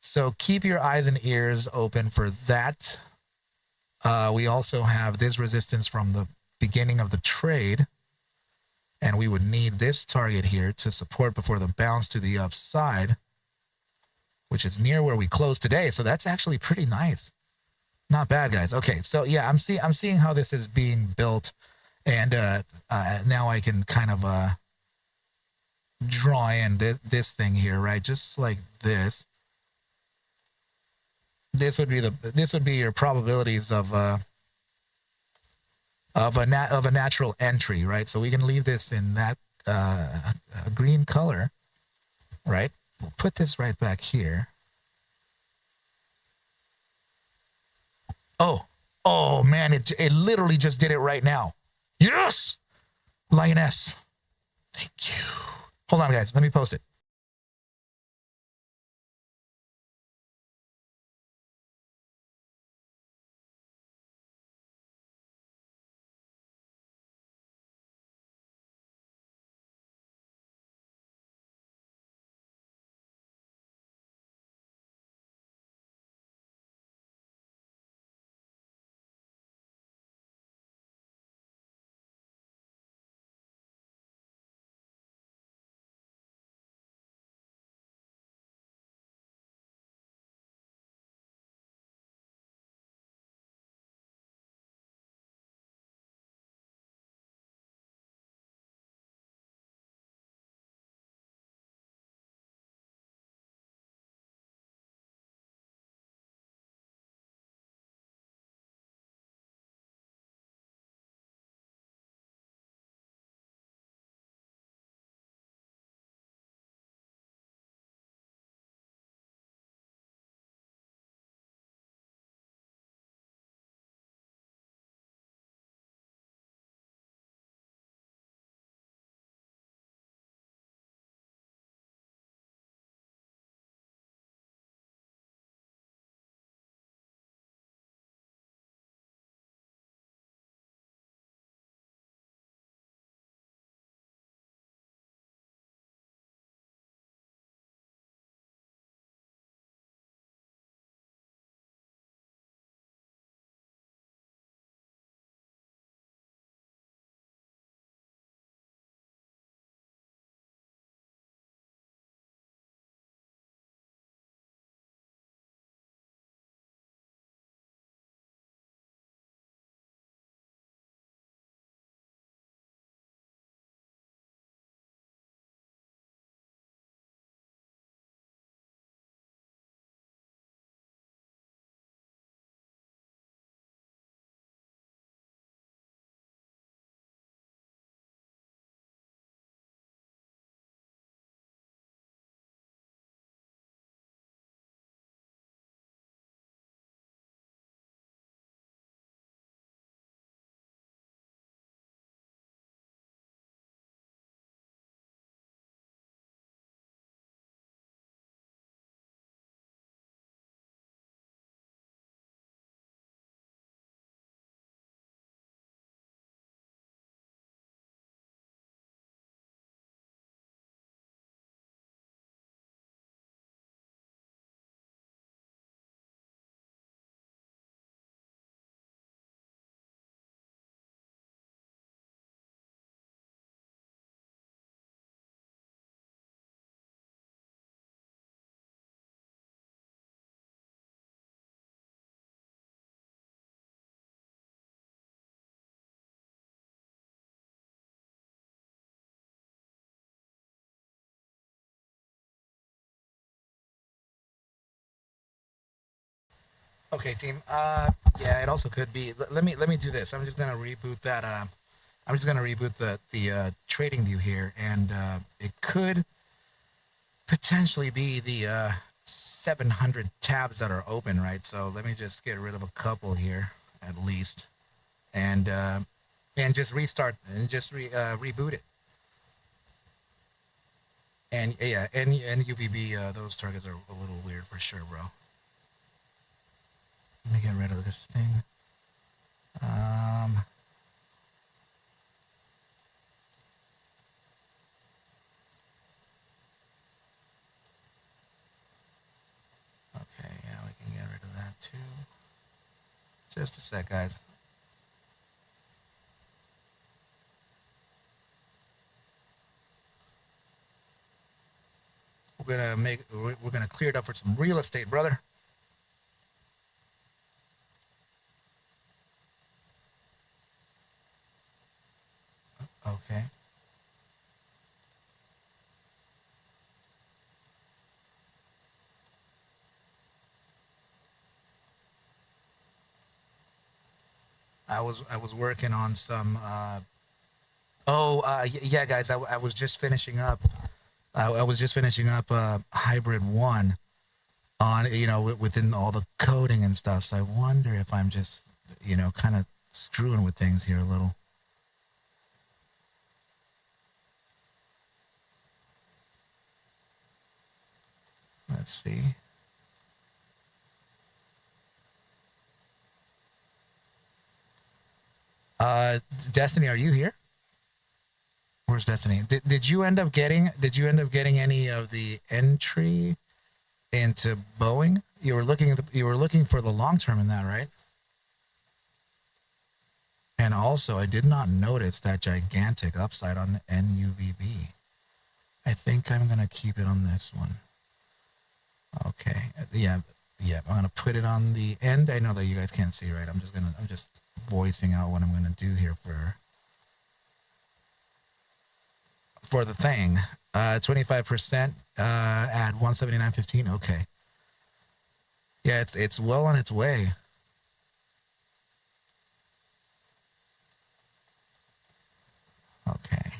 So keep your eyes and ears open for that. We also have this resistance from the beginning of the trade, and we would need this target here to support before the bounce to the upside, which is near where we closed today. So that's actually pretty nice. Not bad, guys. Okay, so yeah, I'm seeing how this is being built, and now I can kind of draw in this thing here, right? Just like this. this would be your probabilities of a natural entry, right? So we can leave this in that green color, right? We'll put this right back here. Oh man, it literally just did it right now. Yes, Lioness. Thank you. Hold on, guys. Let me post it. Okay, team. Yeah, it also could be. Let me do this. I'm just gonna reboot that. I'm just gonna reboot the trading view here, and it could potentially be the 700 tabs that are open, right? So let me just get rid of a couple here at least, and just restart and just reboot it. And yeah, and UVB, those targets are a little weird for sure, bro. Let me get rid of this thing. Okay, yeah, we can get rid of that too. Just a sec, guys. We're gonna clear it up for some real estate, brother. Okay. I was working on some. Yeah, guys. I was just finishing up. I was just finishing up hybrid one on within all the coding and stuff. So I wonder if I'm just kind of screwing with things here a little. Let's see. Destiny, are you here? Where's Destiny? Did you end up getting any of the entry into Boeing? You were looking for the long term in that, right? And also, I did not notice that gigantic upside on the NUVB. I think I'm gonna keep it on this one. Okay, yeah. I'm gonna put it on the end. I know that you guys can't see, right? I'm just voicing out what I'm gonna do here for the thing. 25% at 179.15. Okay. Yeah, it's well on its way. Okay.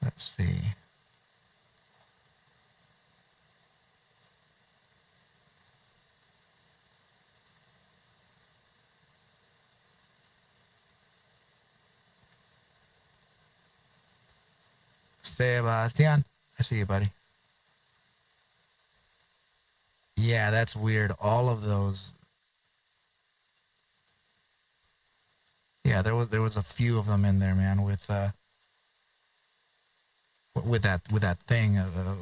Let's see. Sebastian, I see you, buddy. Yeah, that's weird. All of those. Yeah, there was a few of them in there, man, with that thing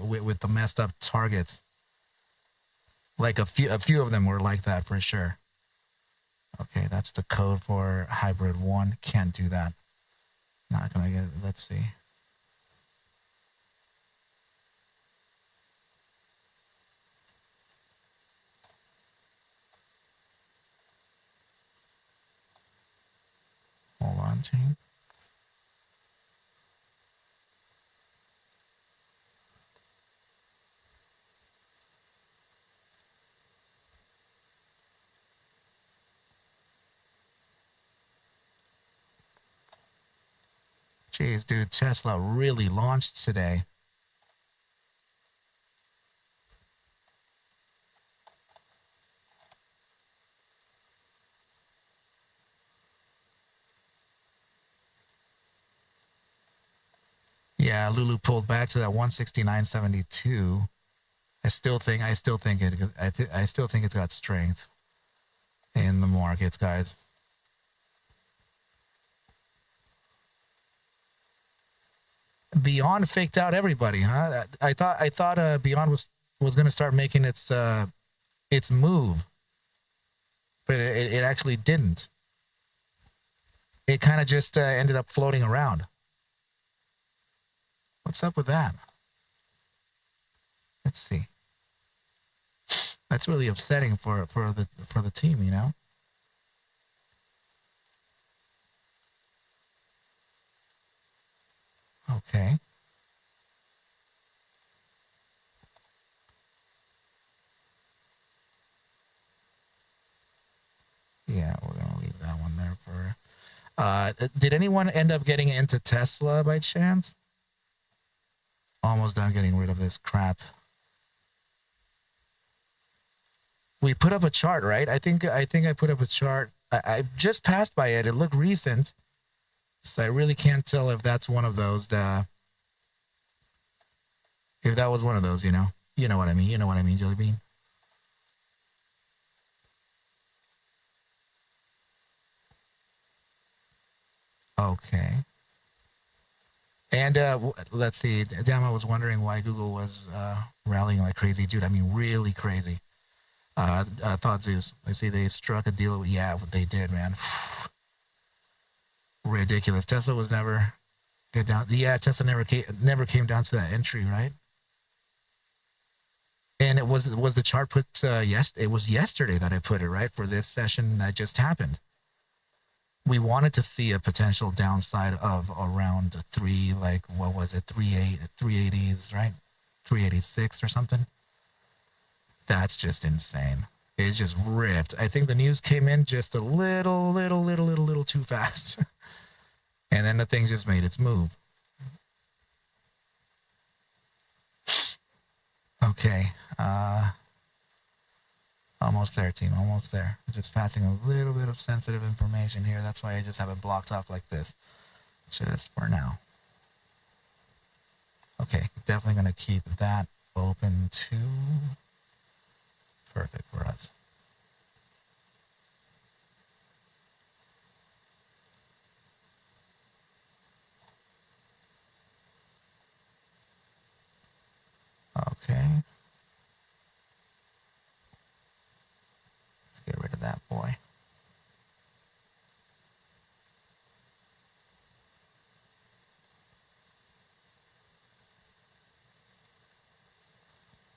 with the messed up targets. Like a few of them were like that for sure. Okay, that's the code for hybrid one. Can't do that. Not gonna get it. Let's see. Hold on, team. Jeez, dude, Tesla really launched today. Yeah, Lulu pulled back to that 169.72. I still think it's got strength in the markets, guys. Beyond faked out everybody, huh? I thought Beyond was going to start making its move, but it actually didn't. It kind of just ended up floating around. What's up with that? Let's see. That's really upsetting for the team, you know. Okay. Yeah, we're gonna leave that one there for. Did anyone end up getting into Tesla by chance? Almost done getting rid of this crap. We put up a chart, right? I think I put up a chart. I just passed by it. It looked recent, so I really can't tell if that's one of those. If that was one of those, you know what I mean. You know what I mean, Jelly Bean. Okay. And let's see. Damn, I was wondering why Google was rallying like crazy, dude. I mean, really crazy. Thought Zeus. Let's see. They struck a deal. Yeah, they did, man. Ridiculous. Tesla was never get down. Yeah, Tesla never came down to that entry, right? And it was the chart put it was yesterday that I put it, right, for this session that just happened. We wanted to see a potential downside of around 3, like what was it, 380s, right? 386 or something. That's just insane. It just ripped. I think the news came in just a little too fast. And then the thing just made its move. Okay. Almost there, team. Almost there. Just passing a little bit of sensitive information here. That's why I just have it blocked off like this. Just for now. Okay. Definitely going to keep that open too. Perfect for us. Okay. Let's get rid of that boy.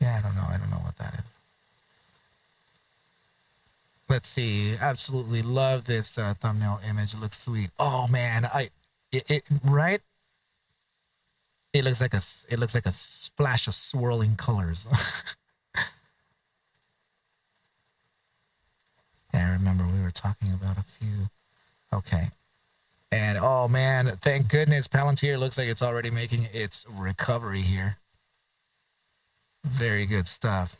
Yeah, I don't know. I don't know what that is. Let's see. Absolutely love this thumbnail image. It looks sweet. Oh man, right? It looks like a splash of swirling colors. Yeah, I remember we were talking about a few. Okay. And oh man, thank goodness Palantir looks like it's already making its recovery here. Very good stuff.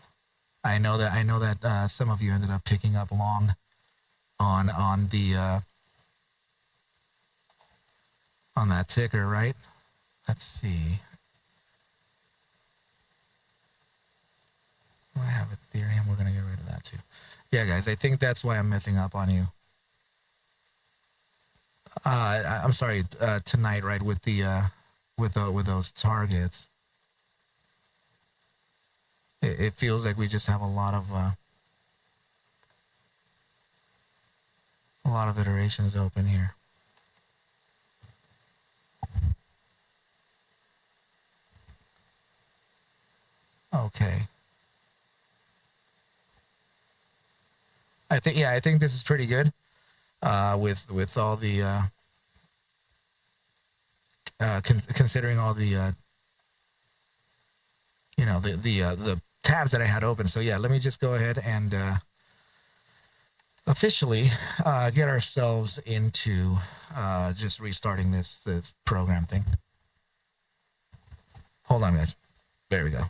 I know that some of you ended up picking up long on that ticker, right? Let's see. I have Ethereum. We're gonna get rid of that too. Yeah, guys, I think that's why I'm messing up on you. I'm sorry. Tonight, right, with those targets, it feels like we just have a lot of iterations open here. Okay. I think this is pretty good. With all the considering all the the tabs that I had open. So yeah, let me just go ahead and officially get ourselves into just restarting this program thing. Hold on, guys. There we go.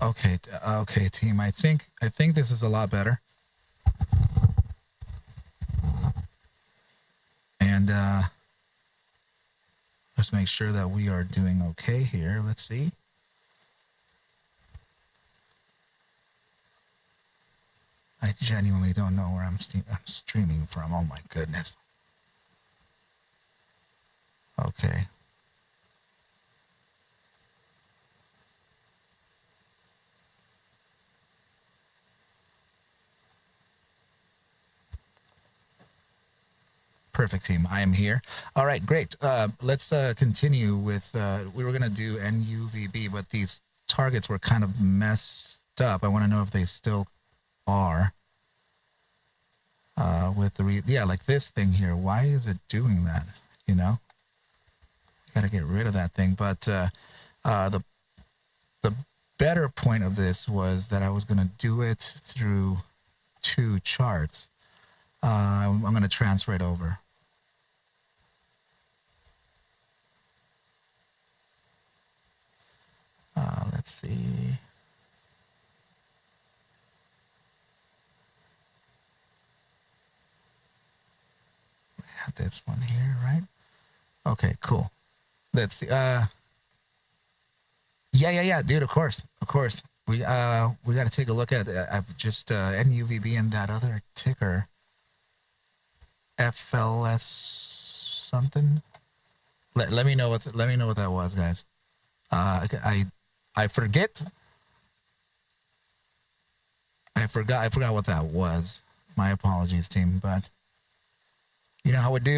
Okay, okay, team. I think this is a lot better. And let's make sure that we are doing okay here. Let's see. I genuinely don't know where I'm streaming from. Oh my goodness. Okay. Perfect, team. I am here. All right, great. Let's continue with, we were going to do NUVB, but these targets were kind of messed up. I want to know if they still are. With the, yeah, like this thing here. Why is it doing that? You know? Got to get rid of that thing. But the better point of this was that I was going to do it through 2 charts. I'm going to transfer it over. Let's see. We have this one here, right? Okay, cool. Let's see. Yeah, dude. Of course. We got to take a look at. I've just NUVB and that other ticker. FLS something. Let me know what that was, guys. I forget. I forgot what that was. My apologies, team. But you know how we do.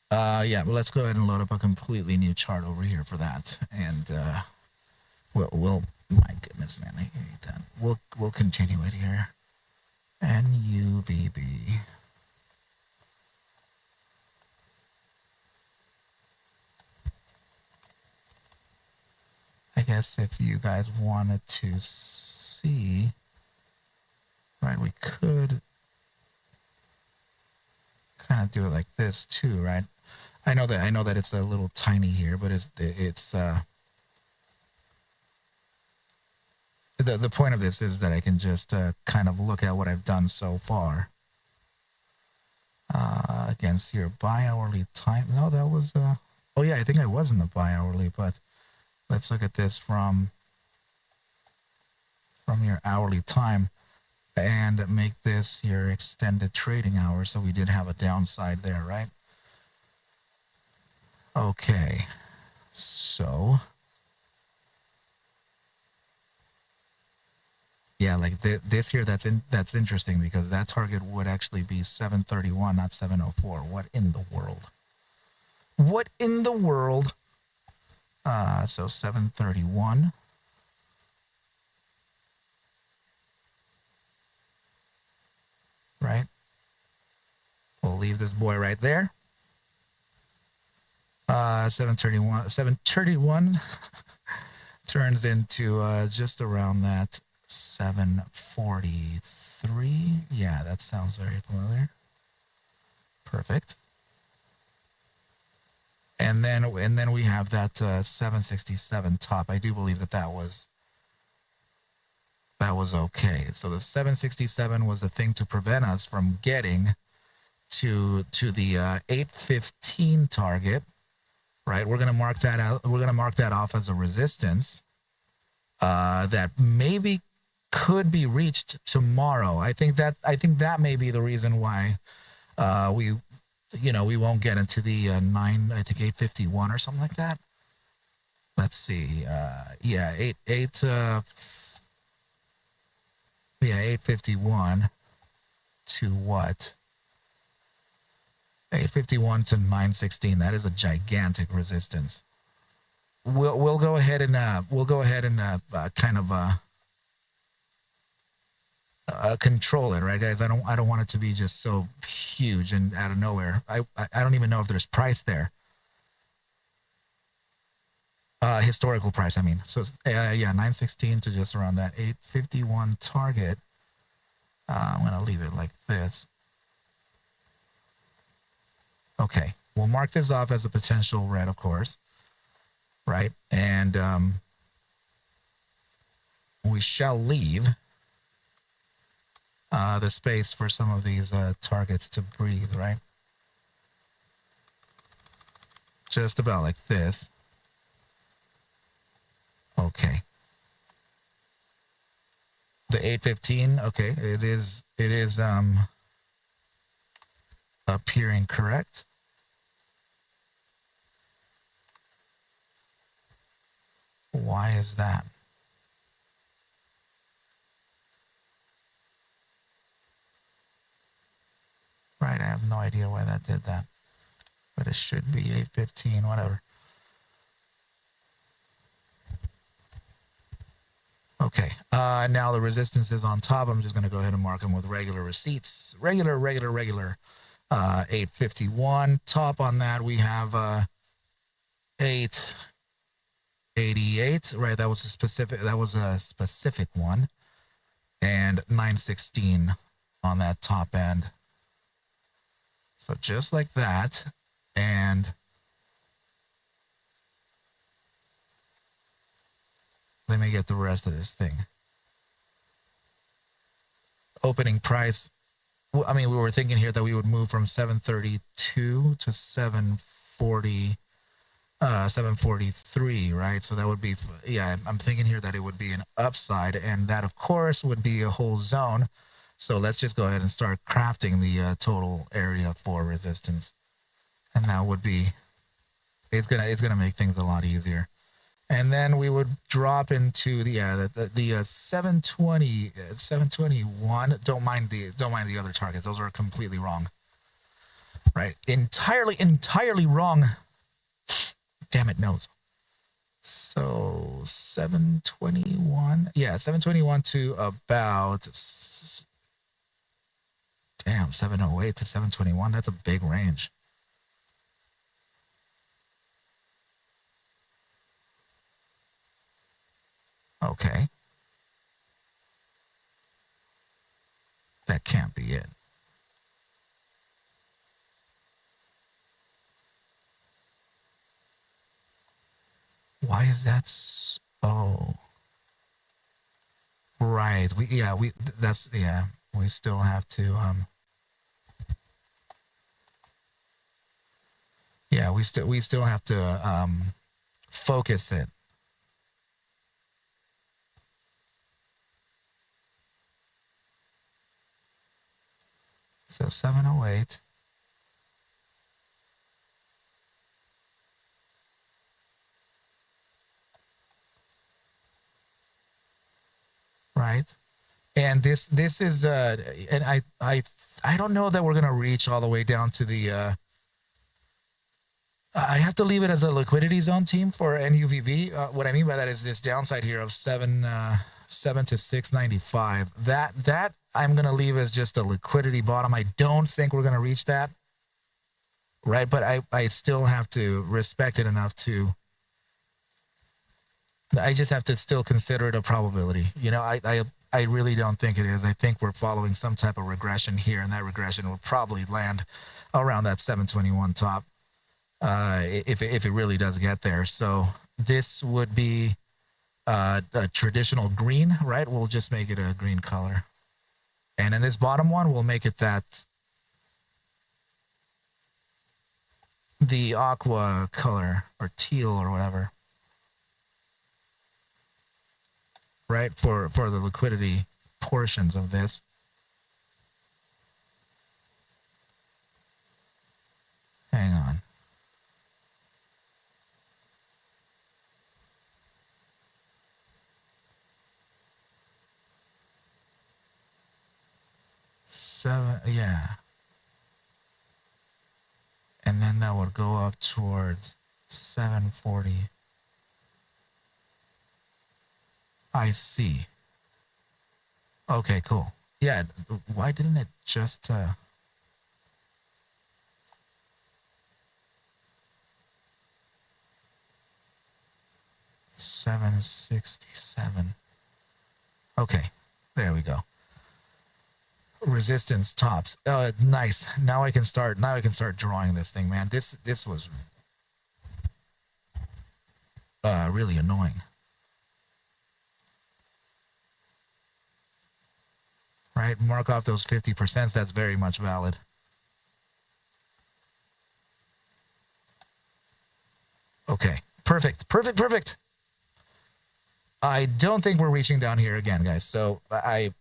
Yeah, well, let's go ahead and load up a completely new chart over here for that. And we'll my goodness, man, I hate that. We'll continue it here. NUVB. I guess if you guys wanted to see, right, we could kind of do it like this too, right? I know that it's a little tiny here, but it's the point of this is that I can just kind of look at what I've done so far against your bi-hourly time. No, that was oh yeah, I think I was in the bi-hourly, but let's look at this from your hourly time and make this your extended trading hours. So we did have a downside there, right? Okay, so yeah, like this here, that's interesting because that target would actually be 731, not 704. What in the world? What in the world? So 731. Right? We'll leave this boy right there. 731 turns into just around that 743. Yeah, that sounds very familiar. Perfect. And then we have that 767 top. I do believe that was okay. So the 767 was the thing to prevent us from getting to the 815 target, right? We're gonna mark that out. We're gonna mark that off as a resistance that maybe could be reached tomorrow. I think that may be the reason why we won't get into the 851 or something like that. Let's see. Yeah, 851 to what? 851 to 916. That is a gigantic resistance. We'll go ahead and kind of control it, right, guys? I don't want it to be just so huge and out of nowhere. I don't even know if there's price there. Historical price, I mean. So yeah, 916 to just around that 851 target. I'm gonna leave it like this. Okay, we'll mark this off as a potential red, of course, right? And we shall leave the space for some of these targets to breathe, right? Just about like this. Okay. The 815, okay, it is appearing correct. Why is that? Right, I have no idea why that did that. But it should be 815, whatever. Okay, now the resistance is on top. I'm just going to go ahead and mark them with regular receipts. Regular. 851. Top on that, we have 888. Right, that was a specific one. And 916 on that top end. So just like that. And let me get the rest of this thing. Opening price. I mean, we were thinking here that we would move from 732 to 743, right? So that would be, yeah, I'm thinking here that it would be an upside, and that, of course, would be a whole zone. So let's just go ahead and start crafting the total area for resistance. And that would be, it's gonna make things a lot easier. And then we would drop into the 720, 721. Don't mind the other targets. Those are completely wrong. Right? Entirely wrong. Damn it, knows. So 721. Yeah, 721 to about 708 to 721. That's a big range. Okay. That can't be it. Why is that oh. Right. We still have to we still have to focus it. So 708. Right. And this is and I don't know that we're going to reach all the way down to the I have to leave it as a liquidity zone team for NUVB. What I mean by that is this downside here of 7 to 695. That I'm going to leave as just a liquidity bottom. I don't think we're going to reach that. Right. But I still have to respect it enough to, I just have to still consider it a probability. You know, I really don't think it is. I think we're following some type of regression here, and that regression will probably land around that 721 top if it really does get there. So this would be a traditional green, right? We'll just make it a green color. And in this bottom one, we'll make it the aqua color or teal or whatever. Right, for the liquidity portions of this. Hang on. Yeah. And then that would go up towards 740. I see. Okay, cool. Yeah, why didn't it just 767. Okay, there we go. Resistance tops. Nice. Now I can start drawing this thing, man. This was really annoying. right? Mark off those 50%. That's very much valid. Okay, perfect, perfect, perfect. I don't think we're reaching down here again, guys. So I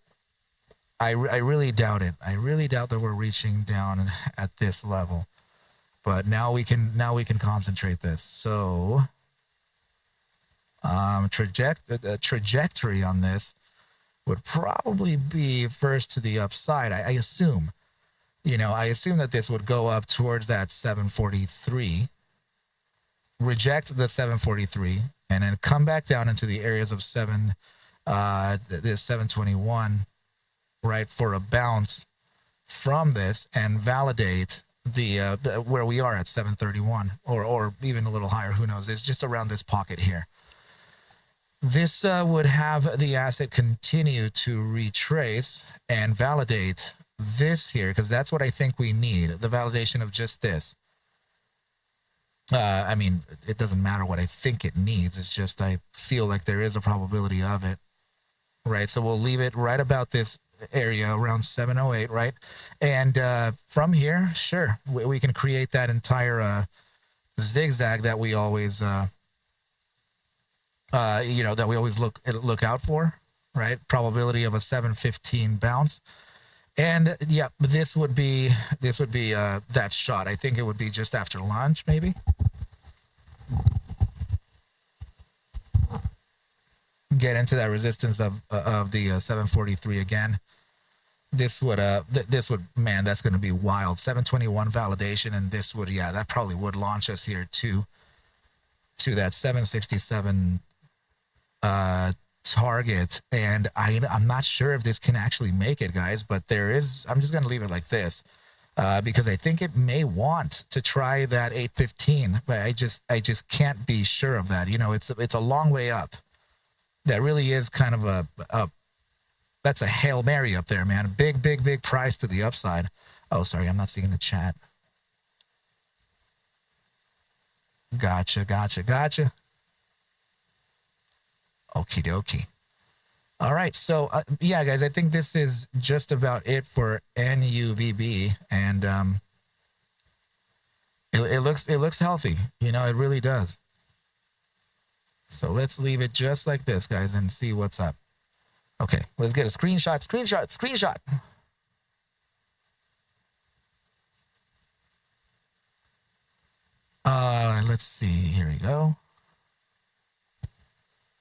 really doubt it. I really doubt that we're reaching down at this level. But now we can concentrate this. So trajectory on this would probably be first to the upside. I assume. I assume that this would go up towards that 743, reject the 743, and then come back down into the areas of this 721, right, for a bounce from this and validate the where we are at 731 or even a little higher. Who knows? It's just around this pocket here. This would have the asset continue to retrace and validate this here, because that's what I think we need, the validation of just this. I mean, it doesn't matter what I think it needs. It's just I feel like there is a probability of it, right? So we'll leave it right about this area around 708, right? And from here, sure, we can create that entire zigzag that we always that we always look out for, right? Probability of a 715 bounce. And yeah, this would be that shot. I think it would be just after lunch, maybe. Get into that resistance of the 743 again. This would man, that's going to be wild. 721 validation, and this would, yeah, that probably would launch us here to that 767 target. And I'm not sure if this can actually make it, guys, but I'm just going to leave it like this because I think it may want to try that 815, but I just can't be sure of that. It's a long way up. That really is kind of that's a Hail Mary up there, man. Big price to the upside. Oh, sorry, I'm not seeing the chat. Gotcha. Okie dokie. All right, so yeah, guys, I think this is just about it for NUVB, and it looks healthy. It really does. So let's leave it just like this, guys, and see what's up. Okay, let's get a screenshot. Let's see. Here we go.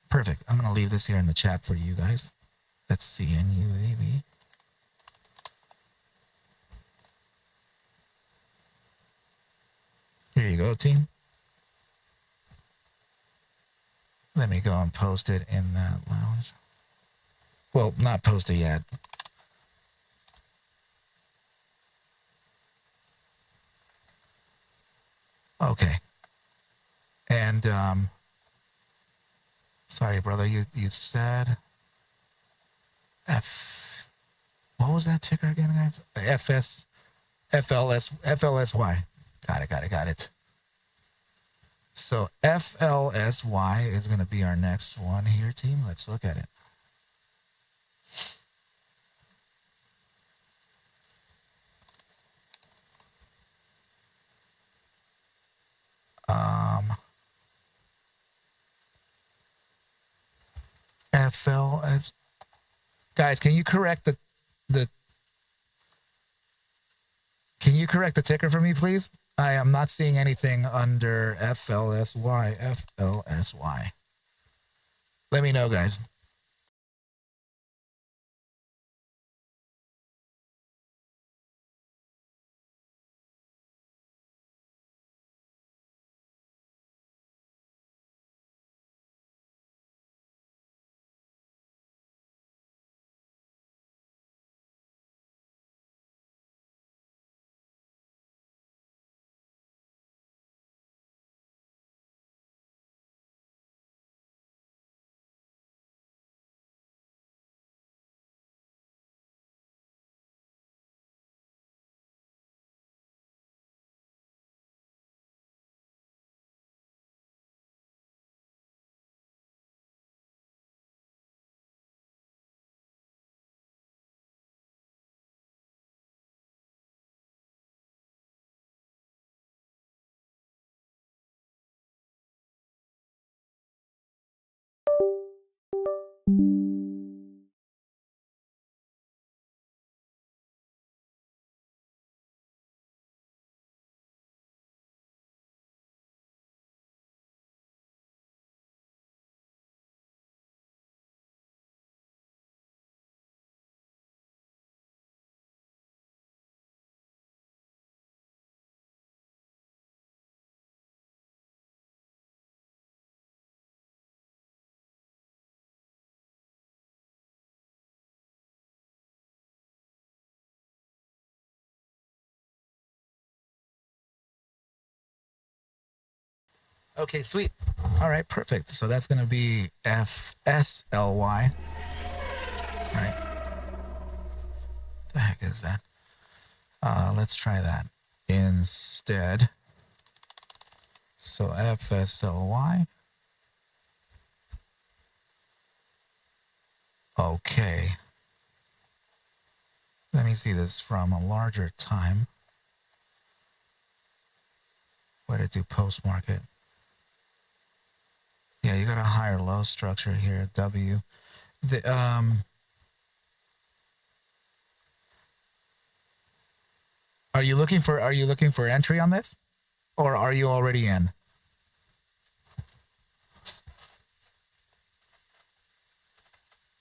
Perfect. I'm going to leave this here in the chat for you guys. Let's see. NUAB. Here you go, team. Let me go and post it in that lounge. Well, not post it yet. Okay. And sorry, brother, you said what was that ticker again, guys? FLSY. Got it. So FLSY is going to be our next one here, team. Let's look at it. FLS. Guys, can you correct the can you correct the ticker for me, please? I am not seeing anything under FLSY. Let me know, guys. Okay, sweet. All right, perfect. So that's going to be FSLY. All right. The heck is that? Let's try that instead. So FSLY. Okay. Let me see this from a larger time. What did it do post-market? Yeah, you got a higher low structure here, W. Are you looking for entry on this? Or are you already in?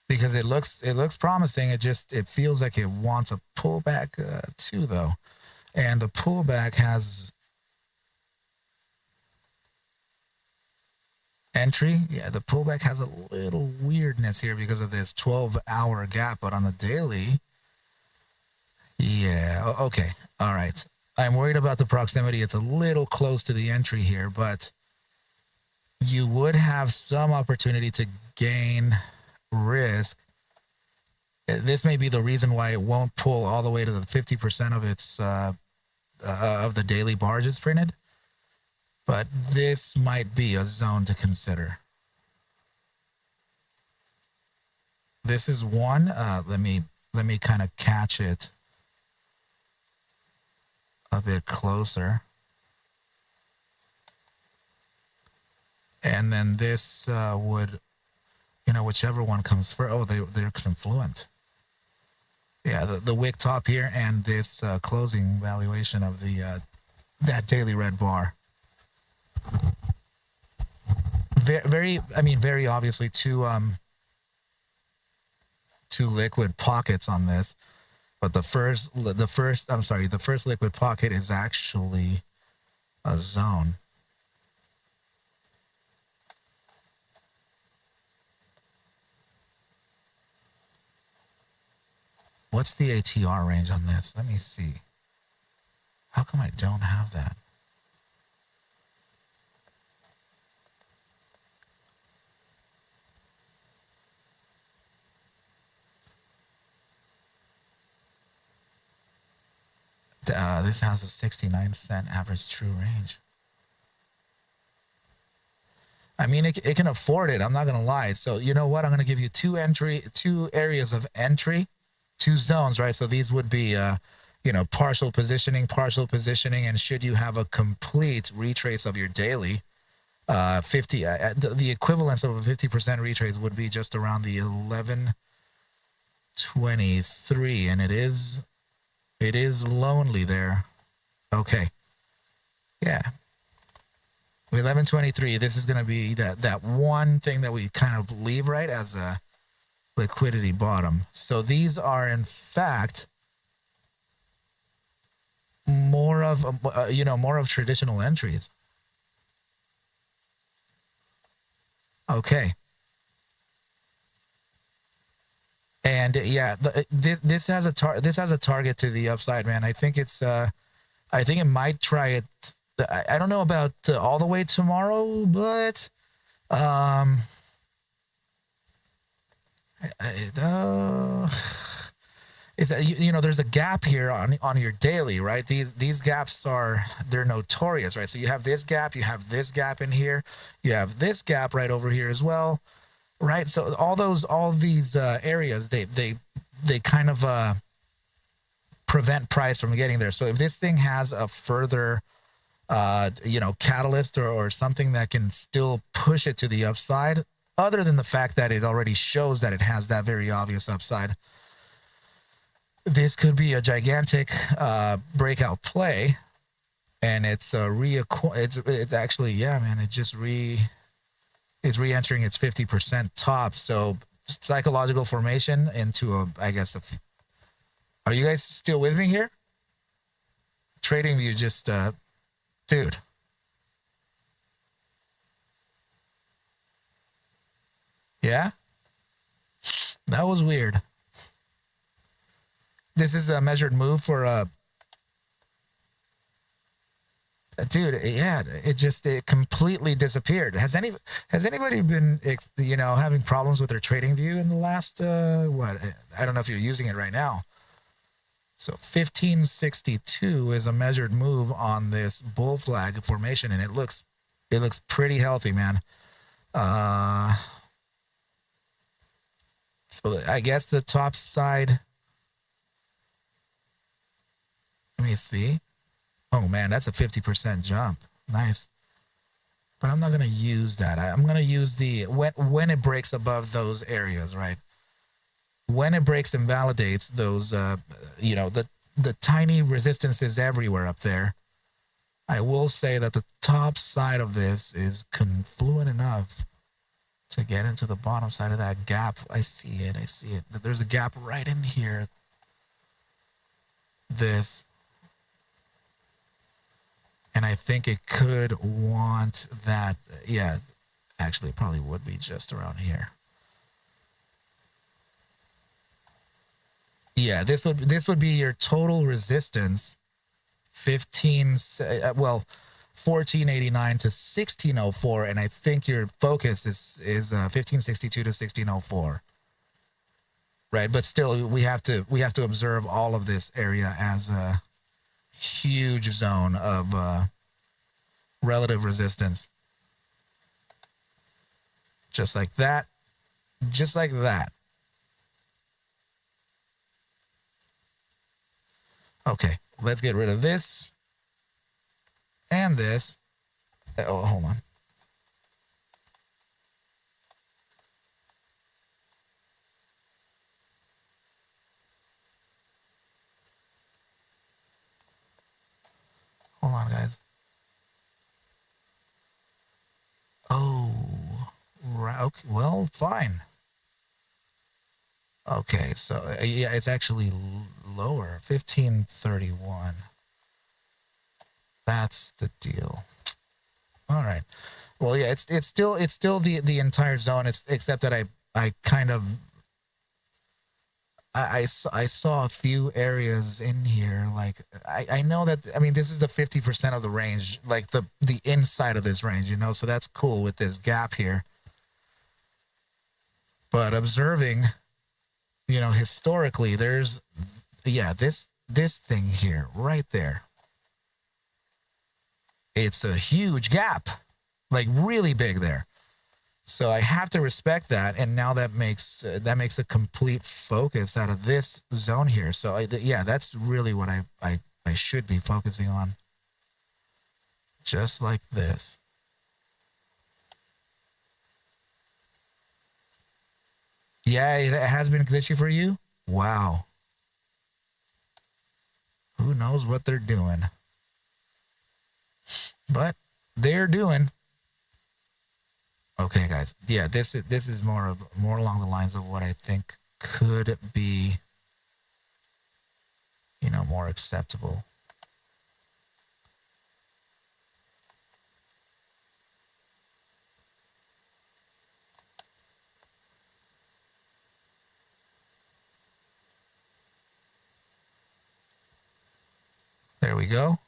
Because it looks promising. It feels like it wants a pullback too, though. And the pullback has entry. Yeah, the pullback has a little weirdness here because of this 12-hour gap, but on the daily, yeah, okay, all right. I'm worried about the proximity. It's a little close to the entry here, but you would have some opportunity to gain risk. This may be the reason why it won't pull all the way to the 50% of its of the daily bars it's printed. But this might be a zone to consider. This is one. Let me kind of catch it a bit closer. And then this would, whichever one comes first. Oh, they're confluent. Yeah, the wick top here and this closing valuation of the that daily red bar. Very obviously two liquid pockets on this, but the first liquid pocket is actually a zone. What's the ATR range on this? Let me see. How come I don't have that? This has a 69-cent average true range. I mean, it can afford it. I'm not going to lie. So you know what? I'm going to give you two areas of entry, two zones, right? So these would be, partial positioning, and should you have a complete retrace of your daily, 50, the equivalence of a 50% retrace would be just around the 1123, and it is lonely there. Okay. Yeah. 1123, this is going to be that one thing that we kind of leave, right, as a liquidity bottom. So these are, in fact, more of traditional entries. Okay. And yeah, this has a target to the upside, man. I think it might try it. I don't know about all the way tomorrow, but is that there's a gap here on your daily, right? These gaps they're notorious, right? So you have this gap, you have this gap in here, you have this gap right over here as well, right? So all these areas they kind of prevent price from getting there. So if this thing has a further catalyst or something that can still push it to the upside, other than the fact that it already shows that it has that very obvious upside. This could be a gigantic breakout play, and it's it's actually, yeah, man, it's re-entering its 50% top. So psychological formation into I guess are you guys still with me here? TradingView just dude. Yeah? That was weird. This is a measured move for dude, yeah, it completely disappeared. Has anybody been having problems with their TradingView in the last what? I don't know if you're using it right now. So 1562 is a measured move on this bull flag formation, and it looks pretty healthy, man. So I guess the top side. Let me see. Oh man, that's a 50% jump. Nice. But I'm not gonna use that. I'm gonna use the when it breaks above those areas, right? When it breaks and validates those, the tiny resistances everywhere up there. I will say that the top side of this is confluent enough to get into the bottom side of that gap. I see it. There's a gap right in here. This. And I think it could want that. Yeah, actually, it probably would be just around here. Yeah, this would be your total resistance, 1489 to 1604, and I think your focus is 1562 to 1604. Right, but still we have to observe all of this area as a huge zone of relative resistance. Just like that. Just like that. Okay, let's get rid of this and this. Oh, hold on. Hold on, guys. Oh, right. Okay, well, fine. Okay, so yeah, it's actually lower, 1531. That's the deal. All right. Well, yeah, it's still the entire zone. It's except that I kind of I saw a few areas in here. Like I know that, I mean, this is the 50% of the range, like the inside of this range, so that's cool with this gap here. But observing, historically, there's, yeah, this thing here, right there. It's a huge gap, like really big there. So I have to respect that, and now that makes a complete focus out of this zone here. So yeah, that's really what I should be focusing on. Just like this. Yeah, it has been glitchy for you? Wow. Who knows what they're doing? But they're doing. Okay, guys. Yeah, this is more along the lines of what I think could be, more acceptable. There we go.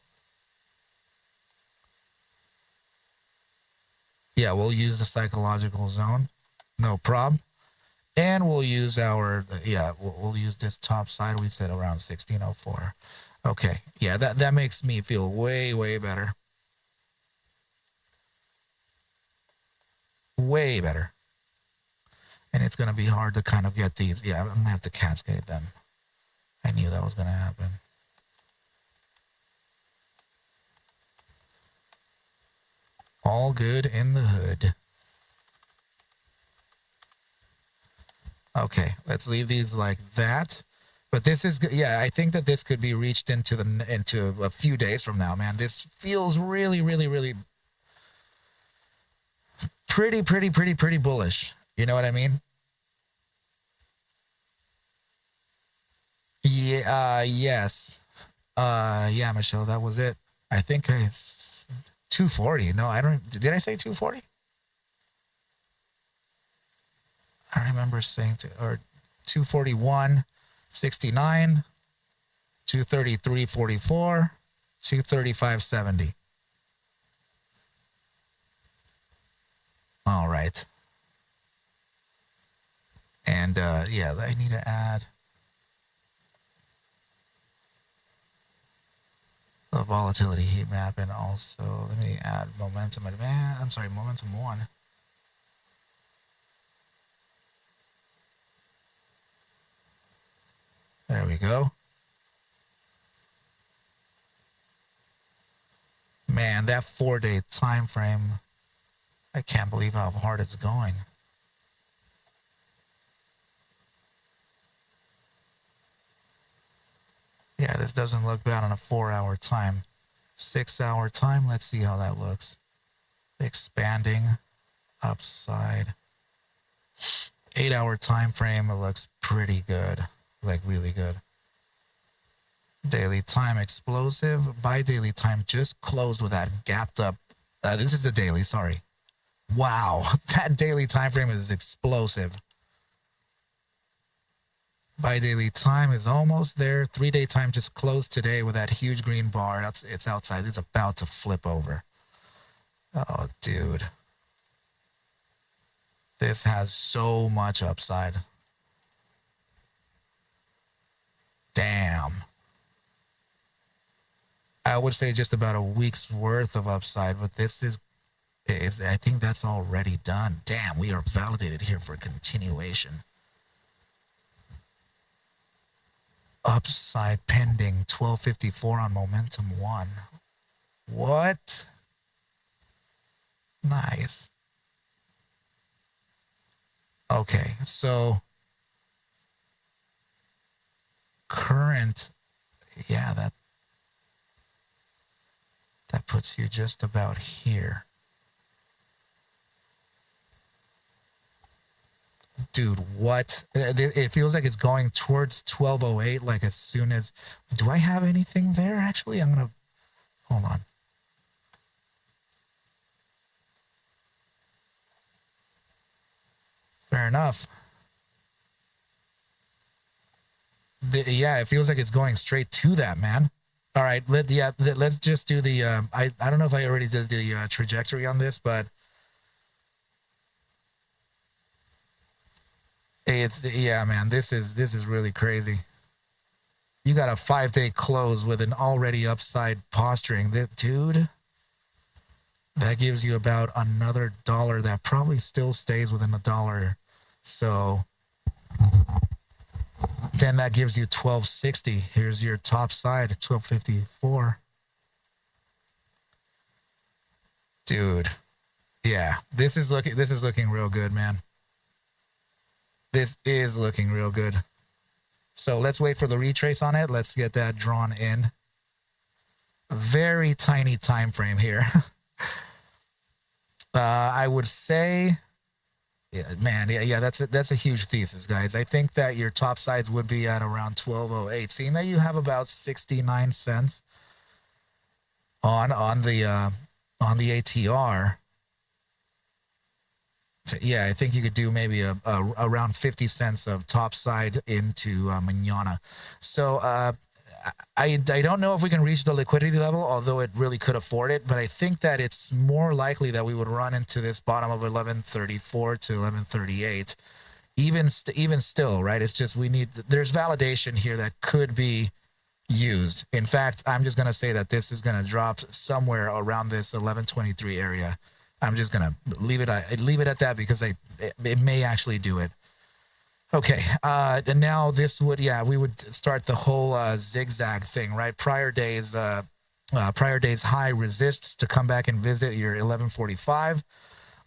Yeah, we'll use the psychological zone. No problem. And we'll use we'll use this top side. We said around 1604. Okay. Yeah, that makes me feel way, way better. Way better. And it's going to be hard to kind of get these. Yeah, I'm going to have to cascade them. I knew that was going to happen. All good in the hood. Okay, let's leave these like that. But this is, yeah, I think that this could be reached into a few days from now, man. This feels really, really, really pretty bullish. You know what I mean? Yeah, yes. Yeah, Michelle, that was it. I think it's 240. No, I don't, did I say 240? I remember saying or 241.69, 233.44, 235.70. All right. And yeah, I need to add the volatility heat map, and also let me add momentum advance. I'm sorry, momentum 1. There we go. Man, that 4-day time frame, I can't believe how hard it's going. Yeah, this doesn't look bad on a 4-hour time. 6-hour time, let's see how that looks. Expanding, upside. 8-hour time frame, it looks pretty good. Like really good. Daily time explosive. By daily time just closed with that gapped up. This is the daily, sorry. Wow, that daily time frame is explosive. By daily time is almost there. 3-day time just closed today with that huge green bar. It's outside. It's about to flip over. Oh, dude. This has so much upside. Damn. I would say just about a week's worth of upside, but this is I think that's already done. Damn, we are validated here for continuation. Upside pending, 1254 on momentum 1. What? Nice. Okay, so current, yeah, that puts you just about here. Dude, what? It feels like it's going towards 1208, like as soon as, do I have anything there actually? I'm gonna, hold on. Fair enough. Yeah, it feels like it's going straight to that, man. All right, let's just do the, I don't know if I already did the trajectory on this, but yeah, man, this is really crazy. You got a 5-day close with an already upside posturing. Dude, that gives you about another $1 that probably still stays within $1. So then that gives you 1260. Here's your top side, 1254. Dude. Yeah, this is looking real good, man. This is looking real good. So let's wait for the retrace on it. Let's get that drawn in. A very tiny time frame here. I would say, yeah, man, yeah, that's a huge thesis, guys. I think that your top sides would be at around 1208. Seeing that you have about 69 cents on the ATR. Yeah, I think you could do maybe around 50 cents of top side into manana. So I don't know if we can reach the liquidity level, although it really could afford it. But I think that it's more likely that we would run into this bottom of 1134 to 1138. Even still, right? It's just there's validation here that could be used. In fact, I'm just going to say that this is going to drop somewhere around this 1123 area. I'm just going to leave it at that because it may actually do it. Okay. And now this would, we would start the whole zigzag thing, right? Prior days high resists to come back and visit your 1145.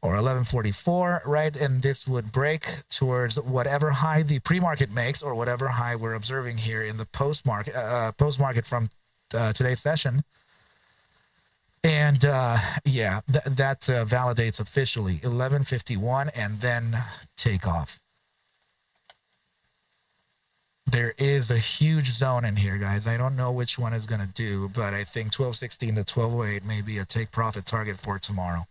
or 1144, right? And this would break towards whatever high the pre-market makes, or whatever high we're observing here in the post-market from today's session. And yeah, that validates officially 1151 and then take off. There is a huge zone in here, guys. I don't know which one is going to do, but I think 1216 to 1208 may be a take profit target for tomorrow.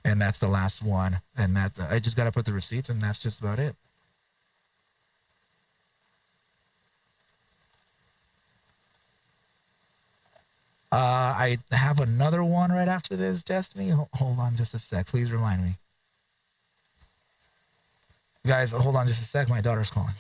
And that's the last one. And that I just got to put the receipts, and that's just about it. I have another one right after this, Destiny. Hold on just a sec. Please remind me. Guys, hold on just a sec. My daughter's calling.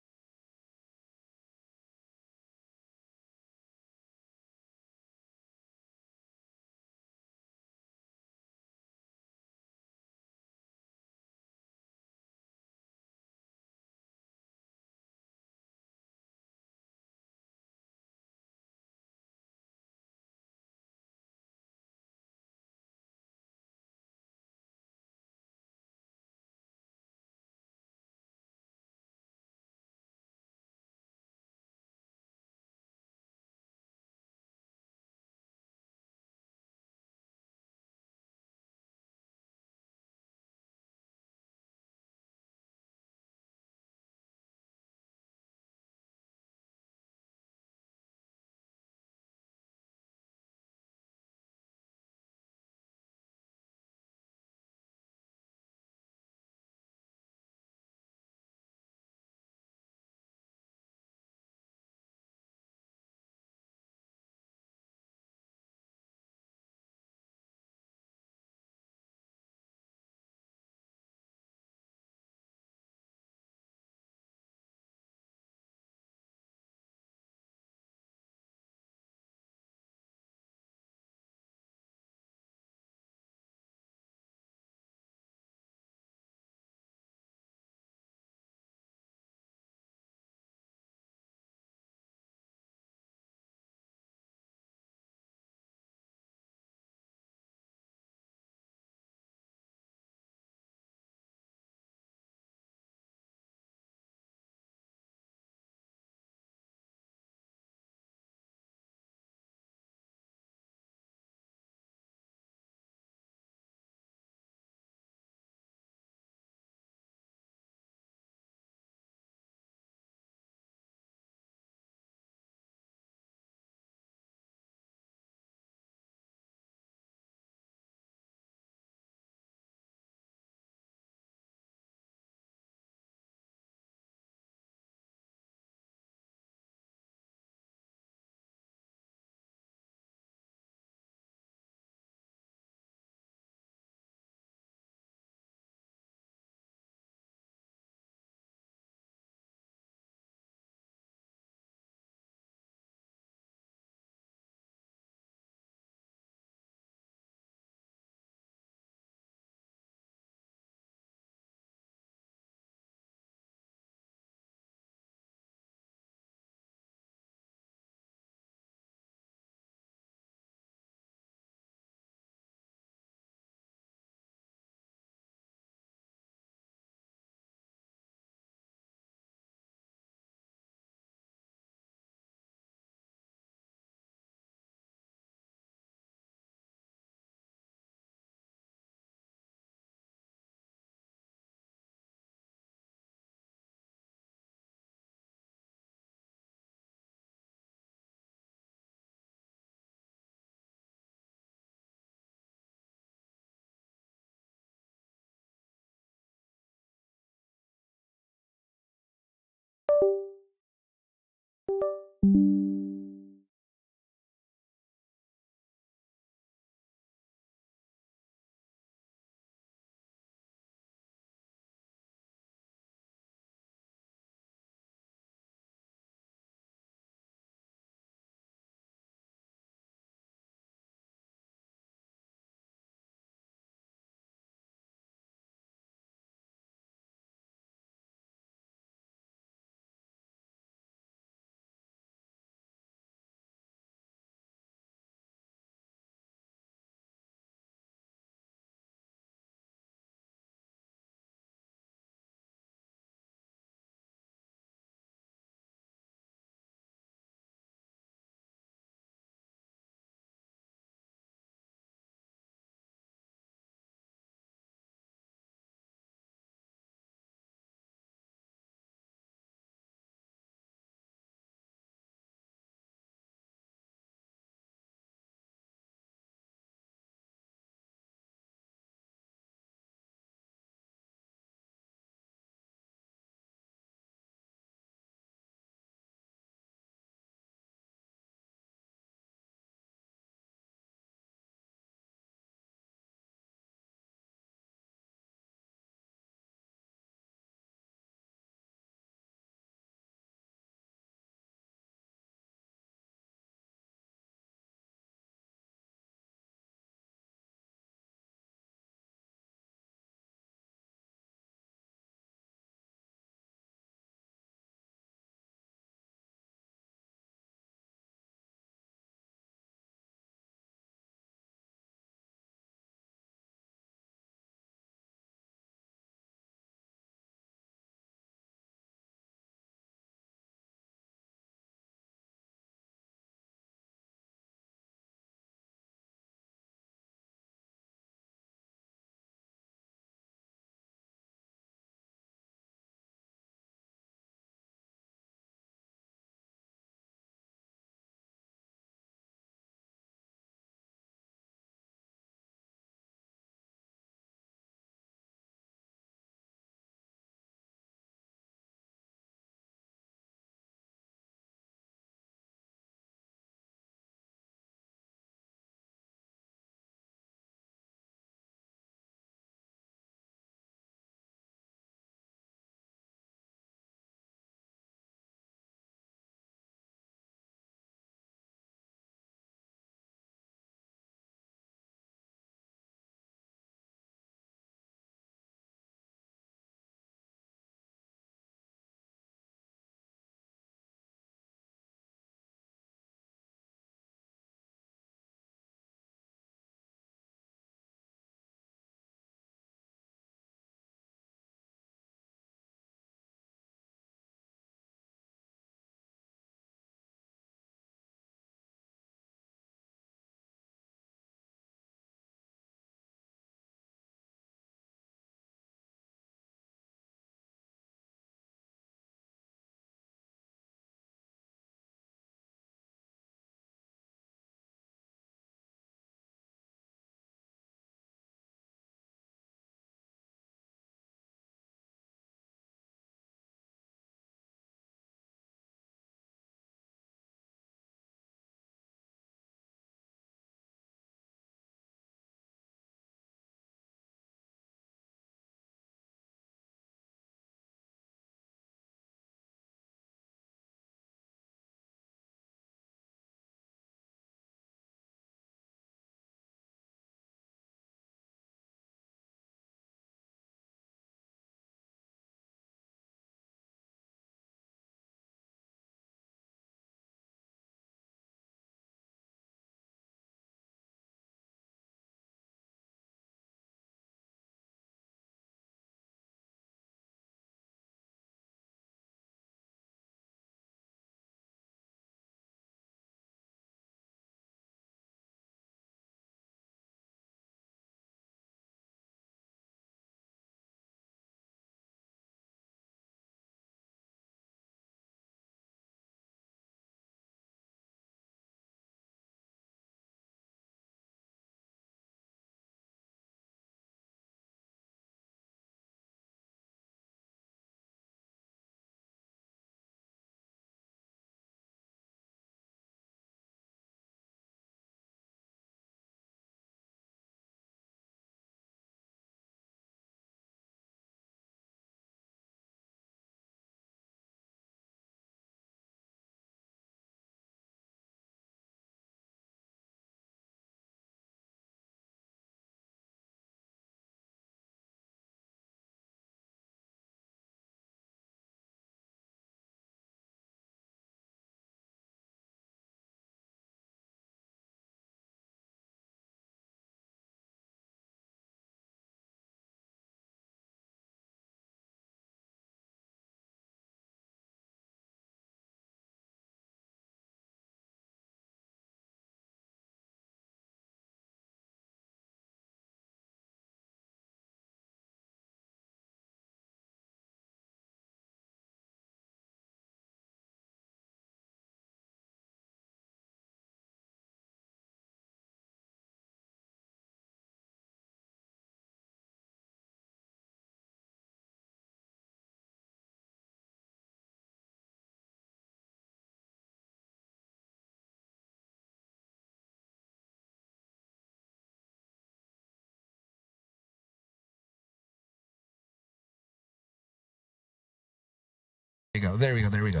go. There we go. There we go.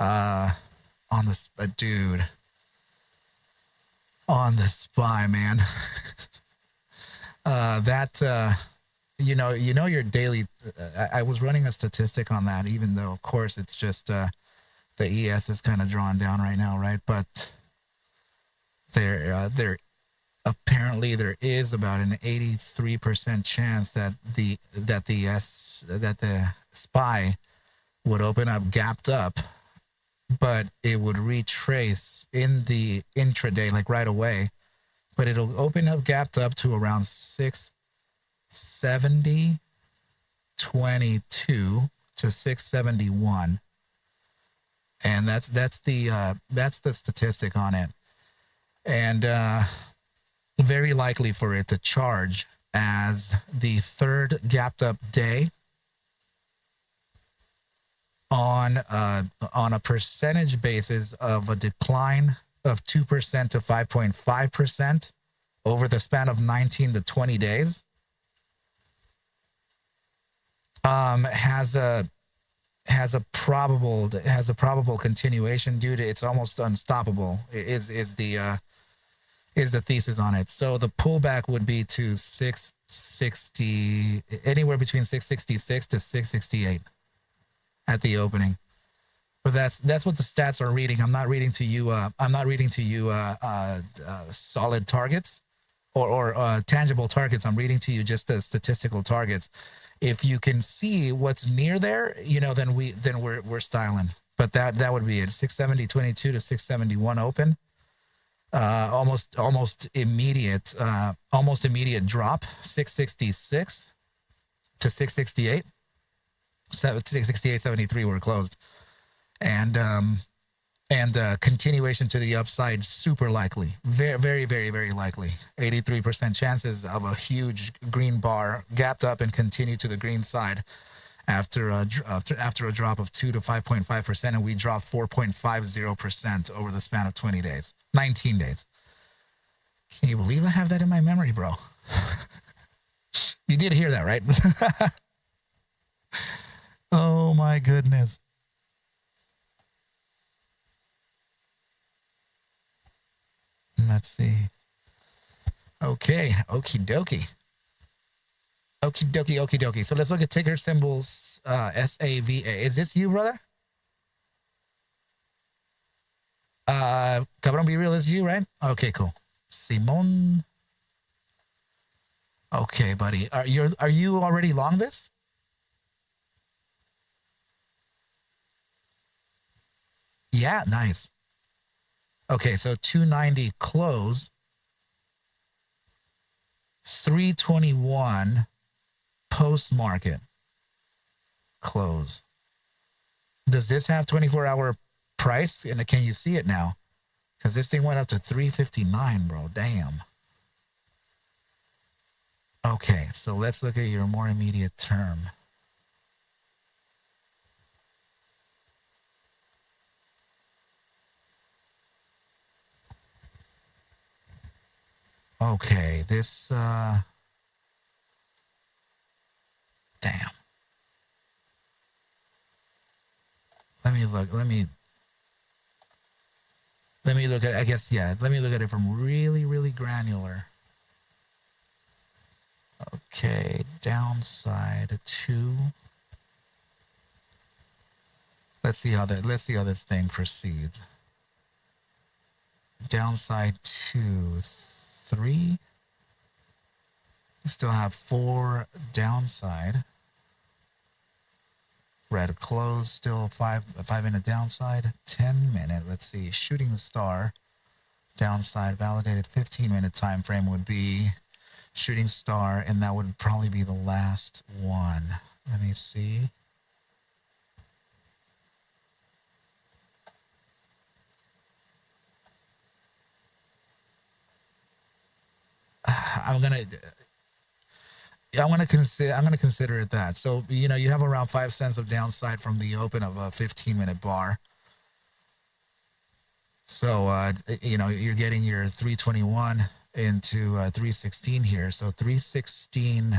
On this, dude. On the SPY, man. Your daily. I was running a statistic on that, even though, of course, it's just the ES is kind of drawn down right now, right? But there apparently there is about an 83% chance that the SPY would open up gapped up, but it would retrace in the intraday, like right away. But it'll open up gapped up to around 670.22 to 671, and that's the statistic on it, and very likely for it to charge as the third gapped up day on a percentage basis of a decline of 2% to 5.5% over the span of 19 to 20 days, has a probable continuation due to it's almost unstoppable is the thesis on it. So the pullback would be to 660, anywhere between 666 to 668 at the opening. But that's what the stats are reading. I'm not reading to you solid targets or tangible targets. I'm reading to you just the statistical targets. If you can see what's near there, then we're styling. But that would be it. 670.22 to 671 open. Almost immediate drop. 666 to 668. 668.73 were closed, and continuation to the upside super likely, very very very very likely. 83% chances of a huge green bar gapped up and continue to the green side after a drop of 2 to 5.5%, and we dropped 4.50% over the span of 19 days. Can you believe I have that in my memory, bro? You did hear that, right? Oh my goodness. Let's see. Okay, okie dokie. Okie dokie. So let's look at ticker symbols. SAVA. Is this you, brother? Cabron Be Real is you, right? Okay, cool. Simon. Okay, buddy. Are you already long this? Yeah, nice. Okay, so 290 close, 321 post market close. Does this have 24-hour price? And can you see it now? Because this thing went up to 359, bro. Damn. Okay, so let's look at your more immediate term. Okay, this, damn. Let me look at, I guess, yeah, let me look at it from really, really granular. Okay, downside 2. Let's see how this thing proceeds. Downside 2, 3. You still have 4 downside. Red close, still 5 minute downside, 10 minute. Let's see, shooting star downside validated 15-minute time frame would be shooting star, and that would probably be the last one. Let me see. I'm gonna consider it that. So you have around 5 cents of downside from the open of a 15-minute bar. So you're getting your 321 into 316 here. So 316,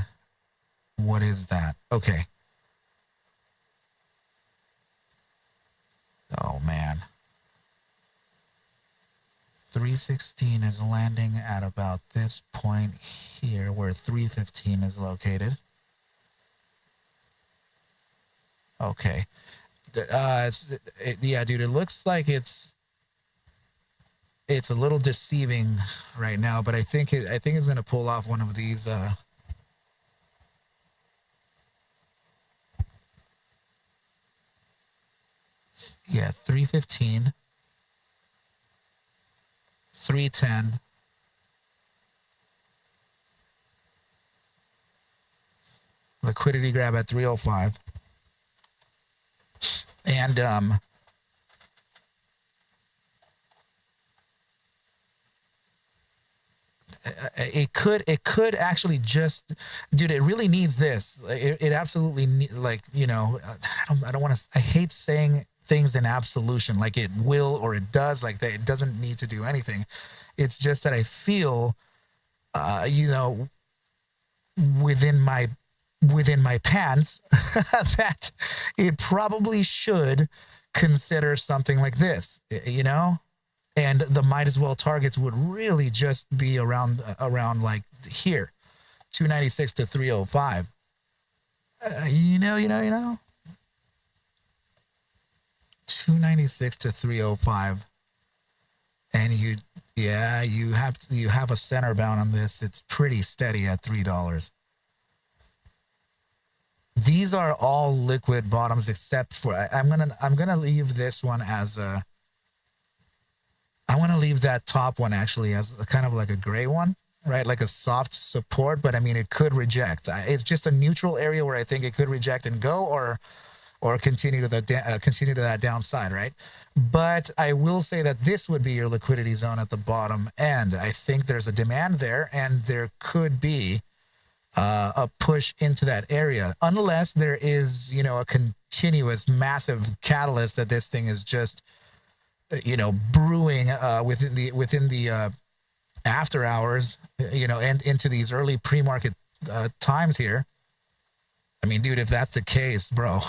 what is that? Okay. 316 is landing at about this point here where 315 is located. Okay. Yeah, dude, it looks like it's a little deceiving right now, but I think it's going to pull off one of these yeah, 315, 310, liquidity grab at 305, and it could actually just, dude, it really needs this. It absolutely like, you know, I don't want to, I hate saying things in absolution, like it will or it does, like that it doesn't need to do anything. It's just that I feel, you know, within my pants that it probably should consider something like this, you know, and the might as well targets would really just be around like here, 296 to 305. You know. 296 to 305, and you have a center bound on this. It's pretty steady at $3. These are all liquid bottoms except for I'm gonna leave this one as a. I want to leave that top one actually as kind of like a gray one, right? Like a soft support, but I mean it could reject. It's just a neutral area where I think it could reject and go, or continue to that downside, right? But I will say that this would be your liquidity zone at the bottom end. I think there's a demand there, and there could be a push into that area, unless there is, you know, a continuous massive catalyst that this thing is just, you know, brewing within the after hours, you know, and into these early pre-market times here. I mean, dude, if that's the case, bro,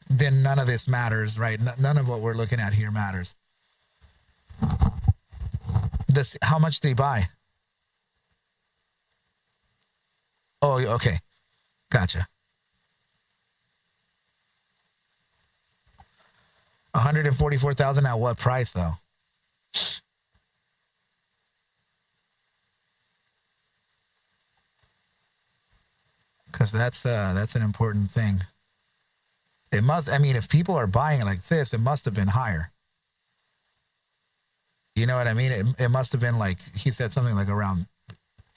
then none of this matters, right? None of what we're looking at here matters. How much did he buy? Oh, okay. Gotcha. 144,000 at what price though? Because that's an important thing. It must, I mean, if people are buying it like this, it must have been higher. You know what I mean? It must have been like, he said something like around,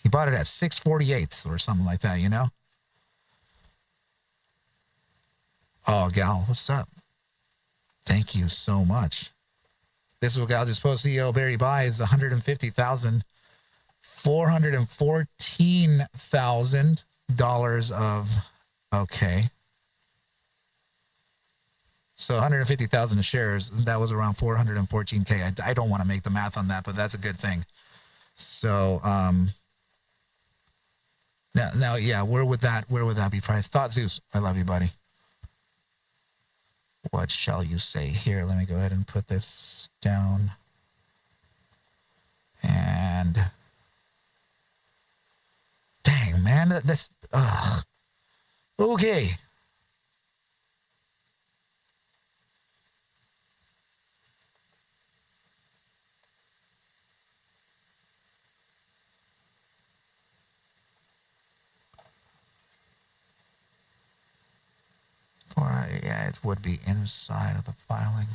he bought it at 648 or something like that, you know? Oh, Gal, what's up? Thank you so much. This is what Gal just posted. CEO Barry buys 150,000, $414,000 of, okay. So 150,000 shares, that was around 414K. I don't want to make the math on that, but that's a good thing. So now, yeah, where would that be priced? Thought Zeus, I love you, buddy. What shall you say here? Let me go ahead and put this down. And dang, man, that's okay. Yeah, it would be inside of the filing.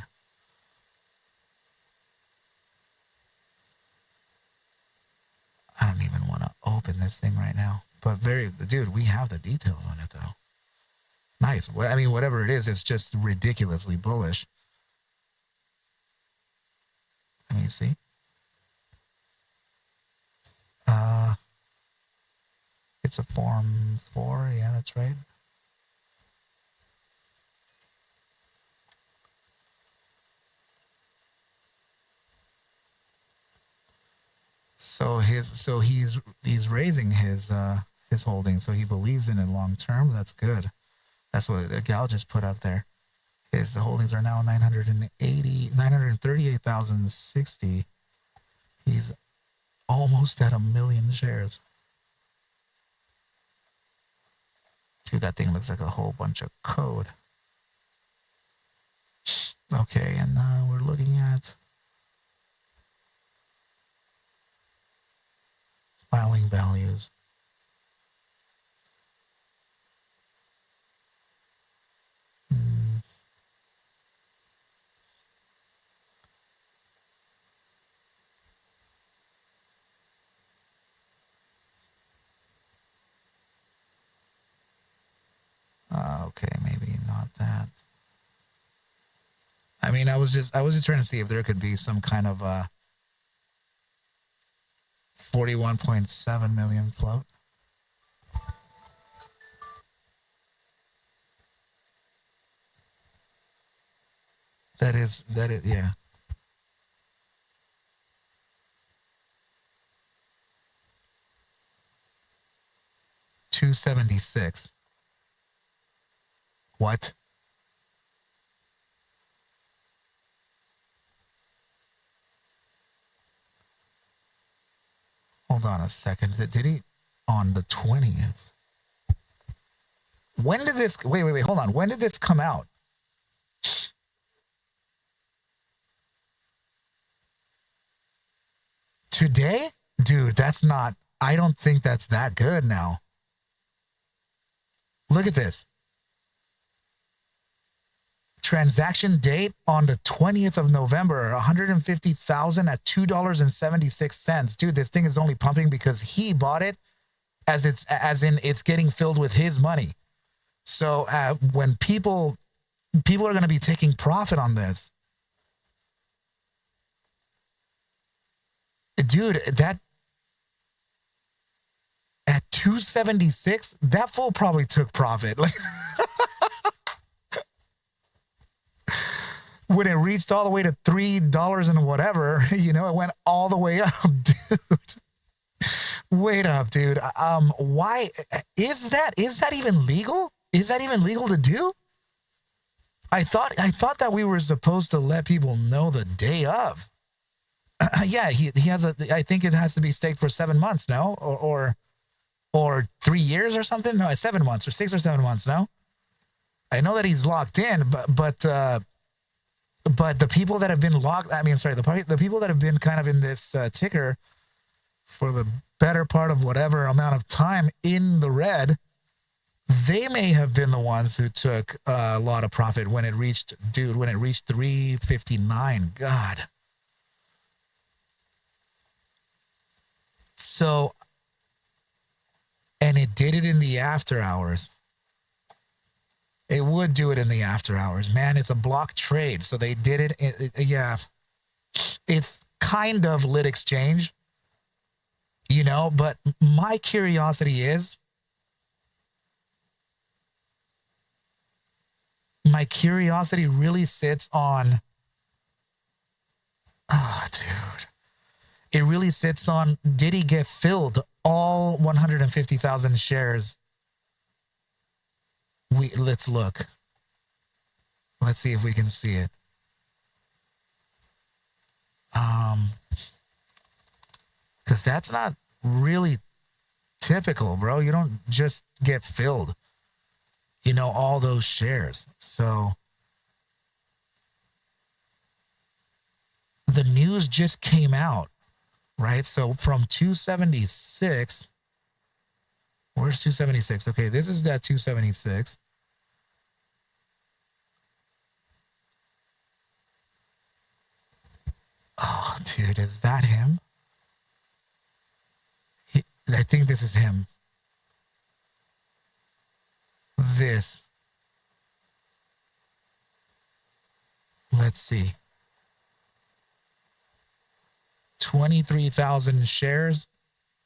I don't even want to open this thing right now. But dude, we have the details on it though. Nice. I mean, whatever it is, it's just ridiculously bullish. Let me see. It's a form 4. Yeah, that's right. So he's raising his holding, so he believes in it long term. That's good. That's what the gal just put up there. His holdings are now 938,060. He's almost at 1 million shares. Dude, that thing looks like a whole bunch of code. Okay, and we're looking at filing values. Okay, maybe not that. I mean, I was just trying to see if there could be some kind of 41.7 million float. That is, yeah. $276. What? Hold on a second. Did he on the 20th? When did this? Wait. Hold on. When did this come out? Today? Dude, that's not. I don't think that's that good now. Look at this. Transaction date on the 20th of November, 150,000 at $2.76. Dude, this thing is only pumping because he bought it as in it's getting filled with his money. So when people are going to be taking profit on this, dude, that at 276, that fool probably took profit. Like when it reached all the way to $3 and whatever, it went all the way up, dude. Wait up, dude. Why is that even legal? Is that even legal to do? I thought that we were supposed to let people know the day of. Yeah, he has I think it has to be staked for 7 months, no? Or 3 years or something? No, it's 7 months or 6 or 7 months, no? I know that he's locked in, but the people that have been locked, the people that have been kind of in this ticker for the better part of whatever amount of time in the red, they may have been the ones who took a lot of profit when it reached 359. God. So, and it did it in the after hours. It would do it in the after hours. Man, it's a block trade. So they did it. Yeah. It's kind of lit exchange, but my curiosity really sits on, dude. It really sits on, did he get filled all 150,000 shares? Let's look. Let's see if we can see it. Because that's not really typical, bro. You don't just get filled, all those shares. So the news just came out, right? So from 276, where's 276? Okay, this is that 276. Oh, dude, is that him? I think this is him. This. Let's see. 23,000 shares,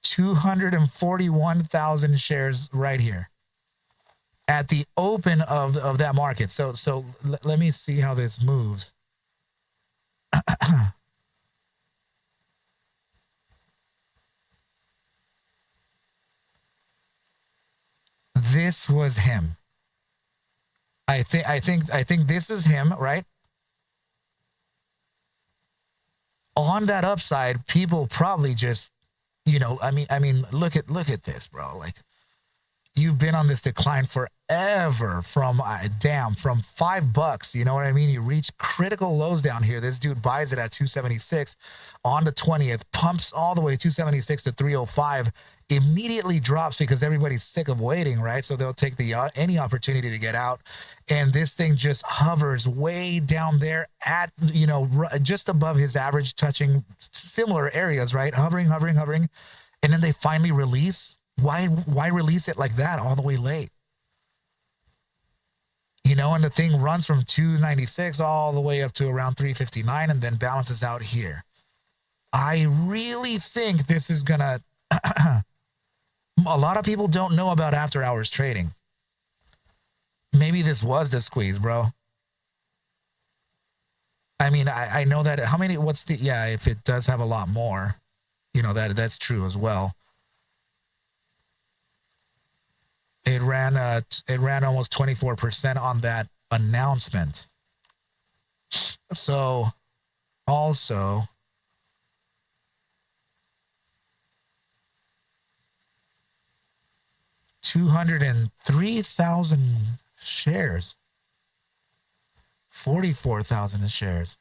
241,000 shares right here at the open of that market. So let me see how this moves. This was him. I think this is him, right? On that upside, people probably just, look at this, bro. Like, you've been on this decline forever from from $5. You know what I mean? You reach critical lows down here. This dude buys it at 276 on the 20th, pumps all the way 276 to 305, immediately drops because everybody's sick of waiting, right? So they'll take any opportunity to get out. And this thing just hovers way down there at, just above his average, touching similar areas, right? Hovering. And then they finally release. Why release it like that all the way late? And the thing runs from 296 all the way up to around 359 and then balances out here. I really think this is going to... A lot of people don't know about after hours trading. Maybe this was the squeeze, bro. I mean, I know that... if it does have a lot more, that's true as well. It ran almost 24% on that announcement. So also 203,000 shares. 44,000 shares.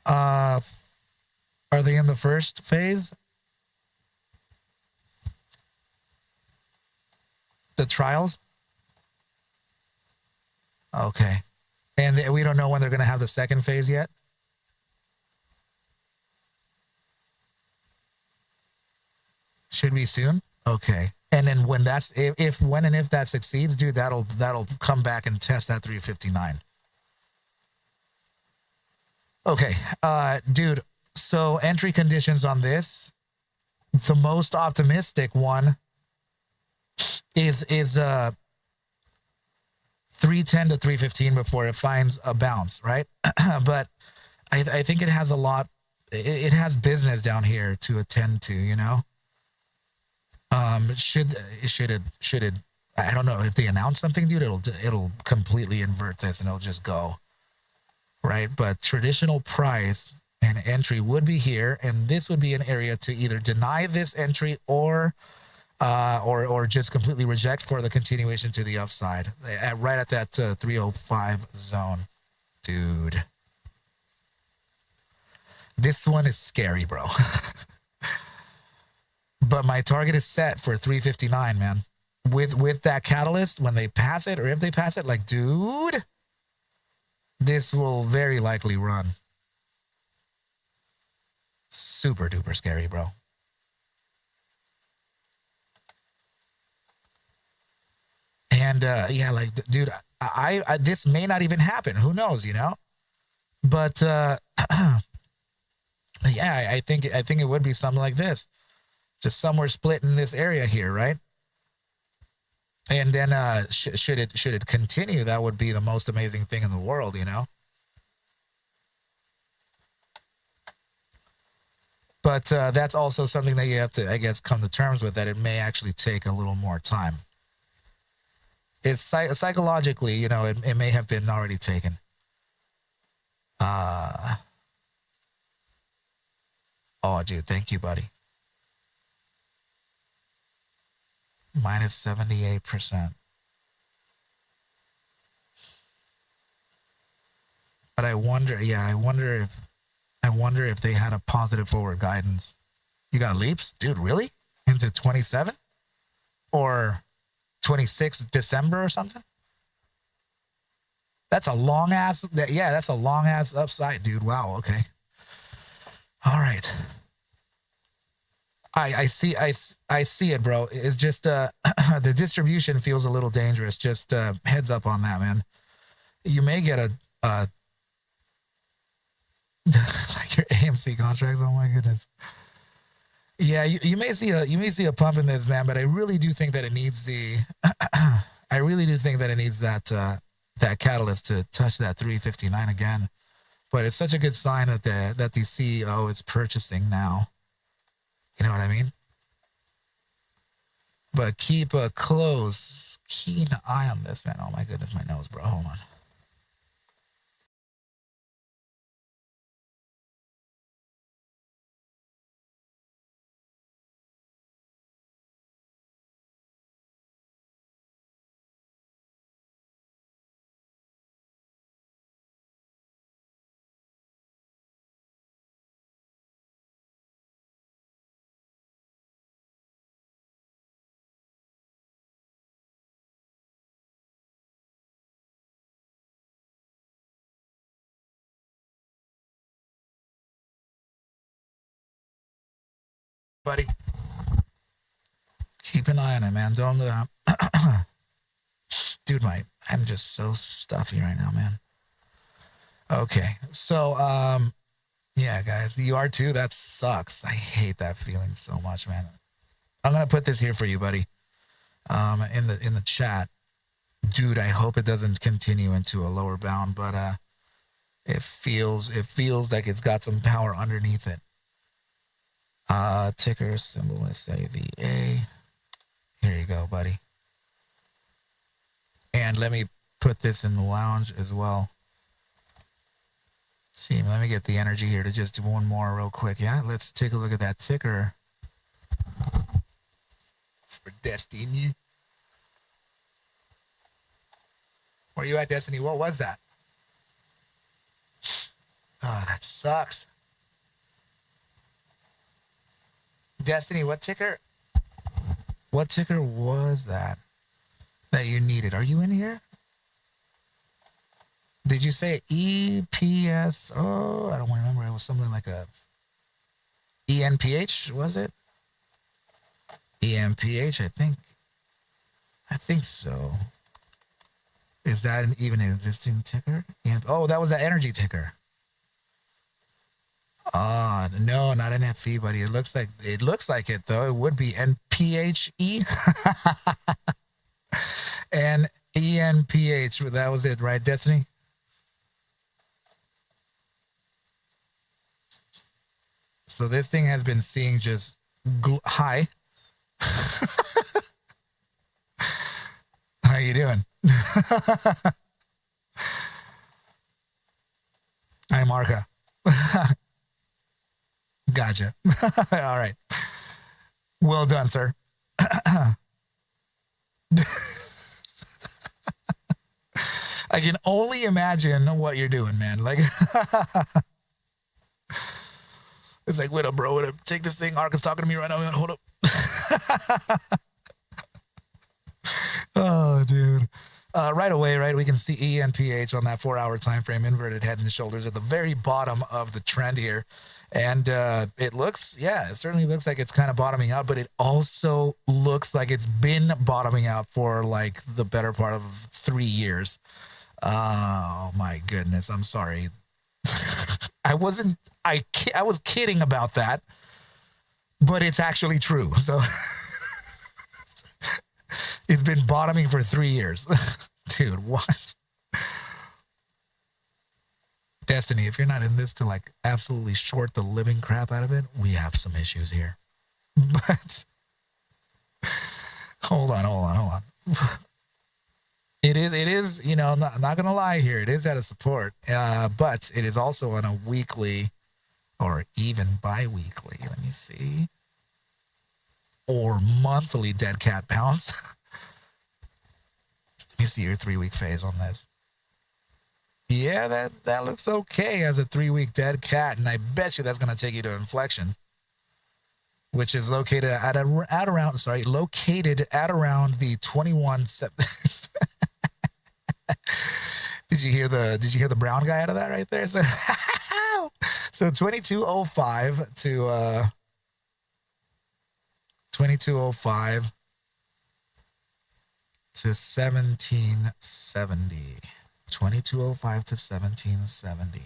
Are they in the first phase? The trials? Okay. And we don't know when they're going to have the second phase yet? Should be soon? Okay. And then when if that succeeds, dude, that'll come back and test that 359. Okay, dude, so entry conditions on this, the most optimistic one is 310 to 315 before it finds a bounce, right? But I think it has it has business down here to attend to, Should it, I don't know, if they announce something, dude, it'll completely invert this and it'll just go. Right, but traditional price and entry would be here, and this would be an area to either deny this entry or just completely reject for the continuation to the upside, right at that 305 zone, dude. This one is scary, bro. But my target is set for 359, man. With that catalyst, when they pass it, or if they pass it, like, dude. This will very likely run. Super duper scary, bro. And dude, I this may not even happen. Who knows, But yeah, I think it would be something like this, just somewhere split in this area here, right? And then should it continue, that would be the most amazing thing in the world, But that's also something that you have to, I guess, come to terms with, that it may actually take a little more time. It's psychologically, it may have been already taken. Oh, dude, thank you, buddy. Minus 78%. But I wonder if they had a positive forward guidance. You got leaps? Dude, really? Into 27? Or 26 December or something? That's a long ass upside, dude. Wow, okay. All right. I see it, bro. It's just the distribution feels a little dangerous. Just heads up on that, man. You may get a like your AMC contracts. Oh my goodness. Yeah, you may see a pump in this, man. But I really do think that it needs that catalyst to touch that 359 again. But it's such a good sign that the CEO is purchasing now. You know what I mean? But keep a close, keen eye on this, man. Oh my goodness, my nose, bro. Hold on. Buddy, keep an eye on it, man. Don't dude, I'm just so stuffy right now, man. Okay, so yeah, guys, the UR2, that sucks. I hate that feeling so much, man. I'm gonna put this here for you, buddy. In the chat, dude. I hope it doesn't continue into a lower bound, but it feels like it's got some power underneath it. Ticker symbol is AVA. Here you go, buddy. And let me put this in the lounge as well. See, let me get the energy here to just do one more real quick. Yeah, let's take a look at that ticker for Destiny. Where you at, Destiny? What was that? Oh, that sucks. Destiny, what ticker? What ticker was that you needed? Are you in here? Did you say EPS? Oh, I don't remember. It was something like a ENPH, was it? ENPH, I think so. Is that even an existing ticker? Oh, that was the energy ticker. No, not an FE, buddy. It looks like it though. It would be NPHE. And ENPH, that was it, right, Destiny? So this thing has been seeing just hi. How you doing? I'm Arca. Gotcha. All right. Well done, sir. I can only imagine what you're doing, man. Like, it's like, wait up, bro. Wait up. Take this thing. Arca's talking to me right now. Hold up. Oh, dude. Right away, right, we can see ENPH on that 4-hour time frame, inverted head and shoulders at the very bottom of the trend here. And it certainly looks like it's kind of bottoming out, but it also looks like it's been bottoming out for like the better part of 3 years. Oh my goodness, I'm sorry. I was kidding about that, but it's actually true. So it's been bottoming for 3 years. Dude, what? Destiny, if you're not in this to like absolutely short the living crap out of it, we have some issues here. But hold on. It is, you know, I'm not gonna lie here. It is at a support, but it is also on a weekly or even bi-weekly. Let me see. Or monthly dead cat bounce. Let me see your 3-week phase on this. Yeah, that looks okay as a 3-week dead cat, and I bet you that's going to take you to inflection, which is located at around the 21. Did you hear the brown guy out of that right there? So 2205 to 2205 to 1770. 2205 to 1770.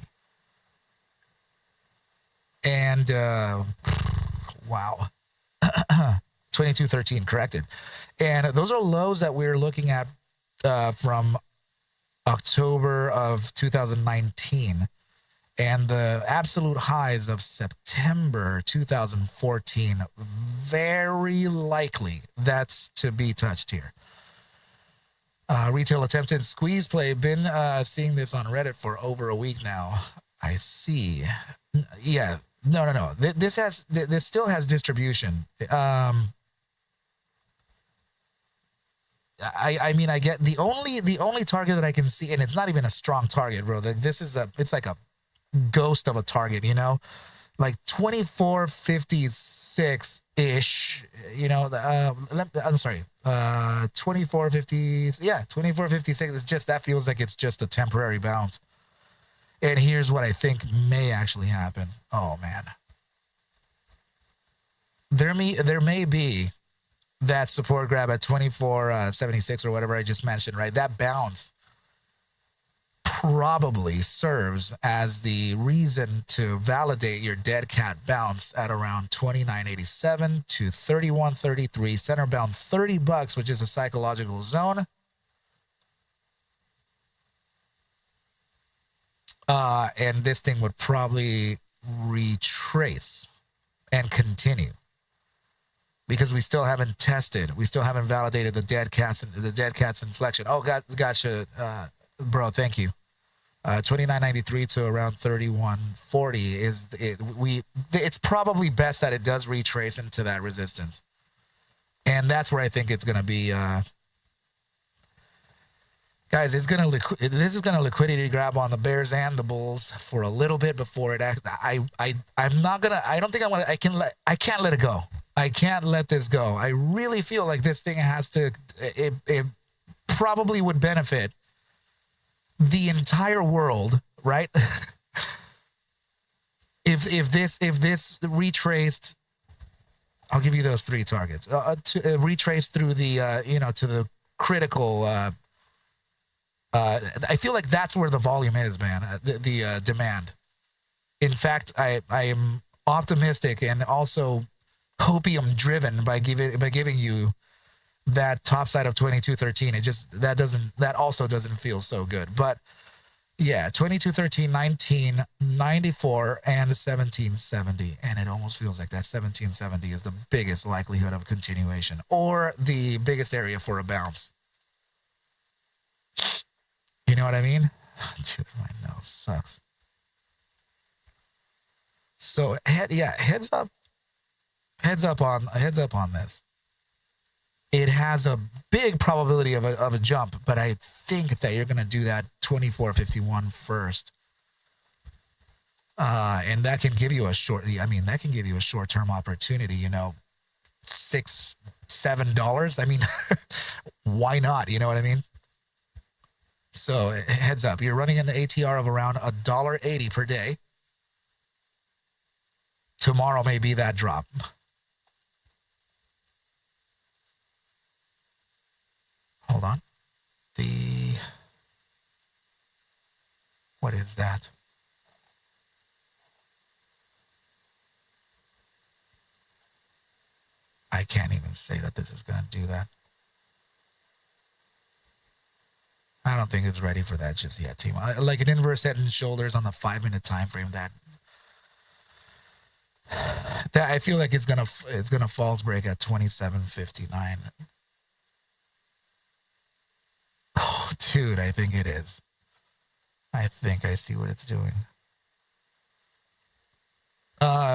And wow. 2213 corrected. And those are lows that we're looking at from October of 2019. And the absolute highs of September 2014, very likely that's to be touched here. Retail attempted squeeze play. Been seeing this on Reddit for over a week now. I see. Yeah. No. This still has distribution. I mean, I get the only target that I can see, and it's not even a strong target, bro. It's like a ghost of a target, you know, like 2456 ish, you know. I'm sorry, 2450. Yeah, 2456 is just, that feels like it's just a temporary bounce. And here's what I think may actually happen. Oh man, there may be that support grab at 2476 or whatever I just mentioned, right? That bounce probably serves as the reason to validate your dead cat bounce at around 2987 to 3133, center bound $30, which is a psychological zone. And this thing would probably retrace and continue, because we still haven't validated the dead cat's inflection. Oh, gotcha, bro. Thank you. 2993 to around 3140 is it. It's probably best that it does retrace into that resistance, and that's where I think it's gonna be. Guys, this is gonna liquidity grab on the bears and the bulls for a little bit before it. I can't let it go. I can't let this go. I really feel like this thing has to. It probably would benefit the entire world, right? if this retraced, I'll give you those three targets. Retraced through the to the critical. I feel like that's where the volume is, man. The demand. In fact, I am optimistic and also hopium driven by giving you that top side of 2213. That also doesn't feel so good. But yeah, 2213, 1994, and 1770. And it almost feels like that 1770 is the biggest likelihood of continuation, or the biggest area for a bounce. You know what I mean? Dude, my nose sucks. So heads up on this. It has a big probability of a jump, but I think that you're going to do that 2451 first. And that can give you a short-term opportunity, you know, $6, $7. I mean, why not? You know what I mean? So heads up, you're running an ATR of around $1.80 per day. Tomorrow may be that drop. Hold on. What is that? I can't even say that this is going to do that. I don't think it's ready for that just yet, team. Like an inverse head and shoulders on the 5-minute time frame. That I feel like it's gonna false break at 2759. Oh, dude, I think it is. I think I see what it's doing.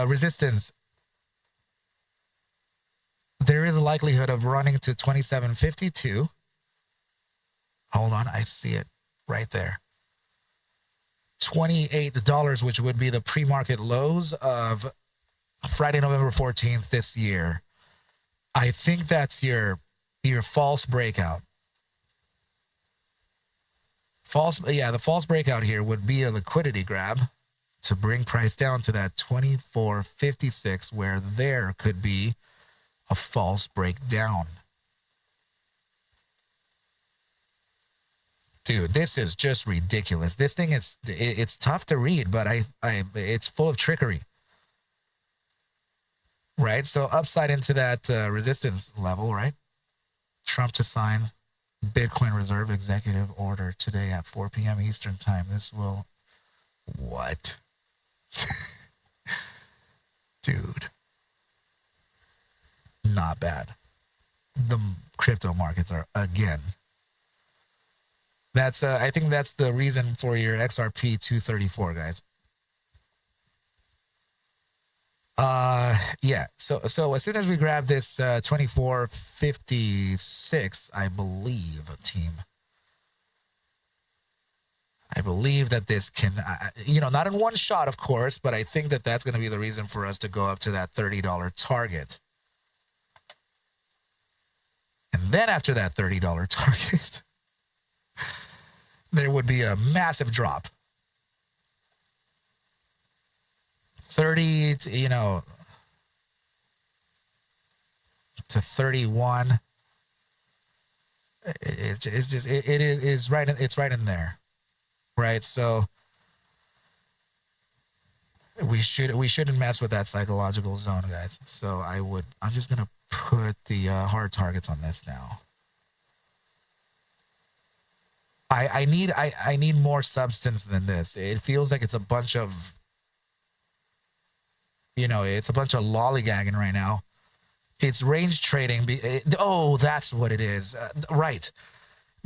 Resistance. There is a likelihood of running to 2752. Hold on, I see it right there. $28, which would be the pre-market lows of Friday, November 14th this year. I think that's your false breakout. The false breakout here would be a liquidity grab to bring price down to that 2456, where there could be a false breakdown. Dude, this is just ridiculous. This thing it's tough to read, but it's full of trickery. Right? So upside into that resistance level, right? Trump to sign Bitcoin Reserve Executive Order today at 4 p.m. Eastern Time. This will... What? Dude, not bad. The crypto markets are, again, that's I think that's the reason for your XRP 234, guys. Yeah. So as soon as we grab this 2456, I believe, team, I believe that this can, not in one shot, of course, but I think that that's going to be the reason for us to go up to that $30 target. And then after that $30 target, there would be a massive drop. 30 to, to 31. It's right in there. Right? So we shouldn't mess with that psychological zone, guys. So I'm just going to put the hard targets on this now. I need more substance than this. It feels like it's a bunch of, it's a bunch of lollygagging right now. It's range trading. That's what it is. Right.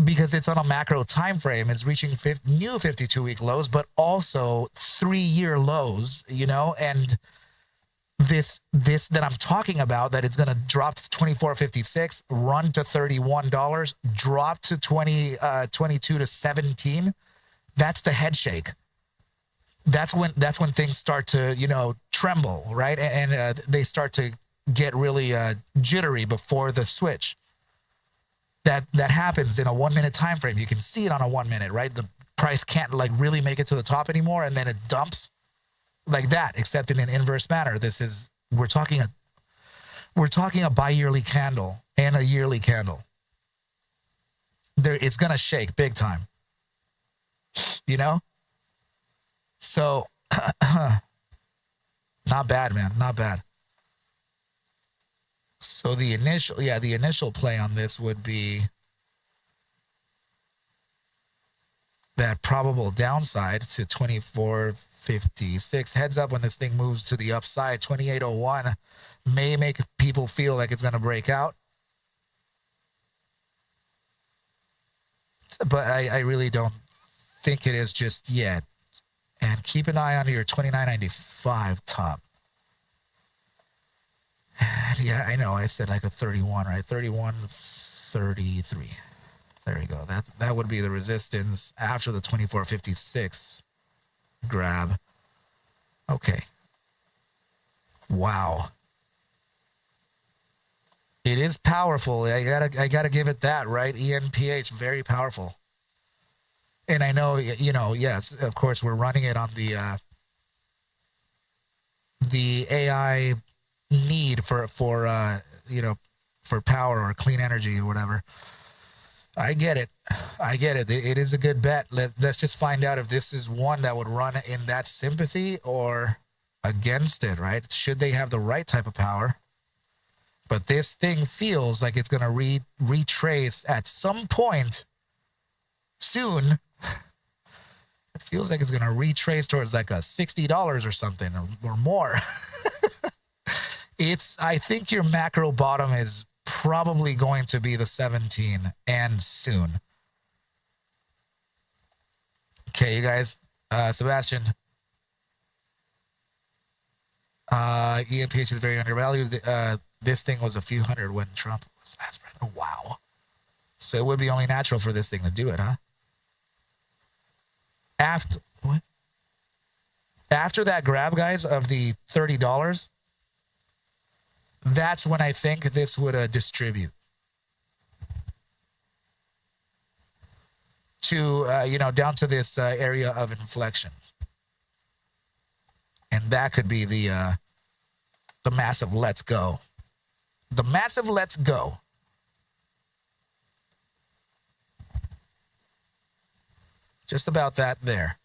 Because it's on a macro time frame. It's reaching new 52-week lows, but also 3-year lows, and this that I'm talking about, that it's going to drop to 24.56, run to $31, drop to 22 to 17. That's the head shake. That's when things start to tremble, right? And they start to get really jittery before the switch. That happens in a 1 minute time frame. You can see it on a 1 minute, right? The price can't really make it to the top anymore, and then it dumps like that, except in an inverse manner. We're talking a bi-yearly candle and a yearly candle. It's gonna shake big time. So not bad, man. Not bad. So the initial play on this would be that probable downside to 24.56. Heads up when this thing moves to the upside. 28.01 may make people feel like it's going to break out. But I really don't think it is just yet. And keep an eye on your 29.95 top. Yeah, I know. I said like a 31, right? 31.33. There you go. That would be the resistance after the 24.56 grab. Okay. Wow. It is powerful. I gotta give it that, right? ENPH, very powerful. And I know, yes, of course, we're running it on the AI need for power or clean energy or whatever. I get it. It is a good bet. Let's just find out if this is one that would run in that sympathy or against it, right? Should they have the right type of power? But this thing feels like it's going to retrace at some point soon. It feels like it's going to retrace towards like a $60 or something or more. I think your macro bottom is probably going to be the 17 and soon. Okay, you guys. Sebastian. EMPH is very undervalued. This thing was a few hundred when Trump was last president. Oh, wow. So it would be only natural for this thing to do it, huh? After that grab, guys, of the $30, that's when I think this would distribute to, down to this area of inflection. And that could be the massive let's go. The massive let's go. Just about that there.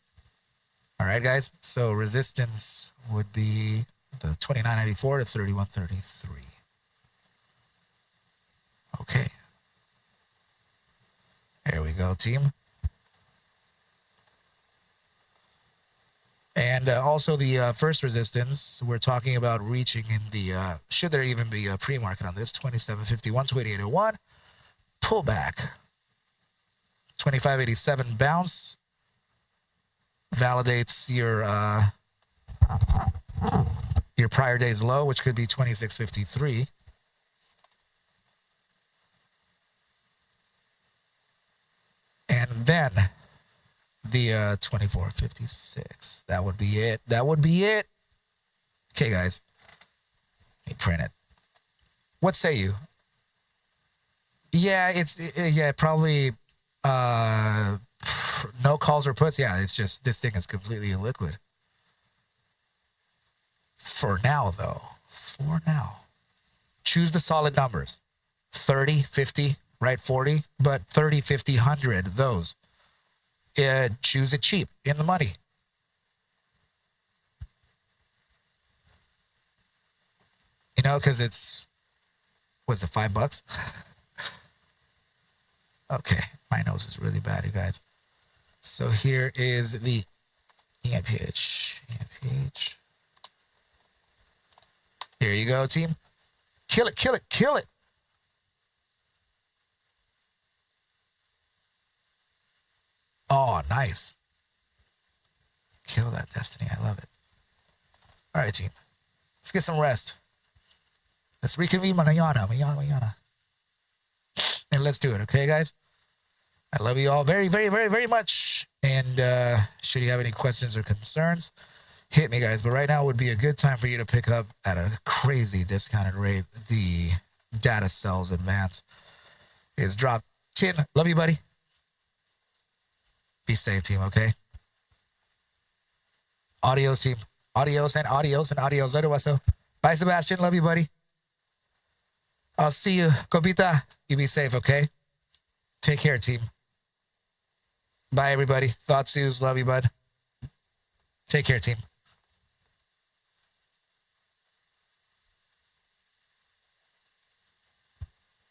All right, guys. So resistance would be the 29.94 to 31.33. Okay. There we go, team. And And also the first resistance, we're talking about reaching in the, should there even be a pre-market on this, 27.51, 28.01, pullback, 25.87 bounce, validates your prior day's low, which could be 26.53. And then the 24.56. That would be it. That would be it. Okay, guys. Let me print it. What say you? Yeah, probably no calls or puts. Yeah, it's just this thing is completely illiquid. For now, though. For now. Choose the solid numbers. 30, 50, right? 40, but 30, 50, 100, those. Choose it cheap, in the money. You know, because it's, what's it, $5? Okay, my nose is really bad, you guys. So here is the EMPH. EMPH. Here you go, team. Kill it, kill it, kill it. Oh, nice. Kill that destiny. I love it. All right, team. Let's get some rest. Let's reconvene mañana. And let's do it, okay, guys? I love you all very, very, very, very much. And should you have any questions or concerns, hit me, guys. But right now would be a good time for you to pick up at a crazy discounted rate the data cells advance. It's dropped 10. Love you, buddy. Be safe, team, okay? Adios, team. Adios and adios and adios. Bye, Sebastian. Love you, buddy. I'll see you. Copita, you be safe, okay? Take care, team. Bye, everybody. Thoughts, love you, bud. Take care, team.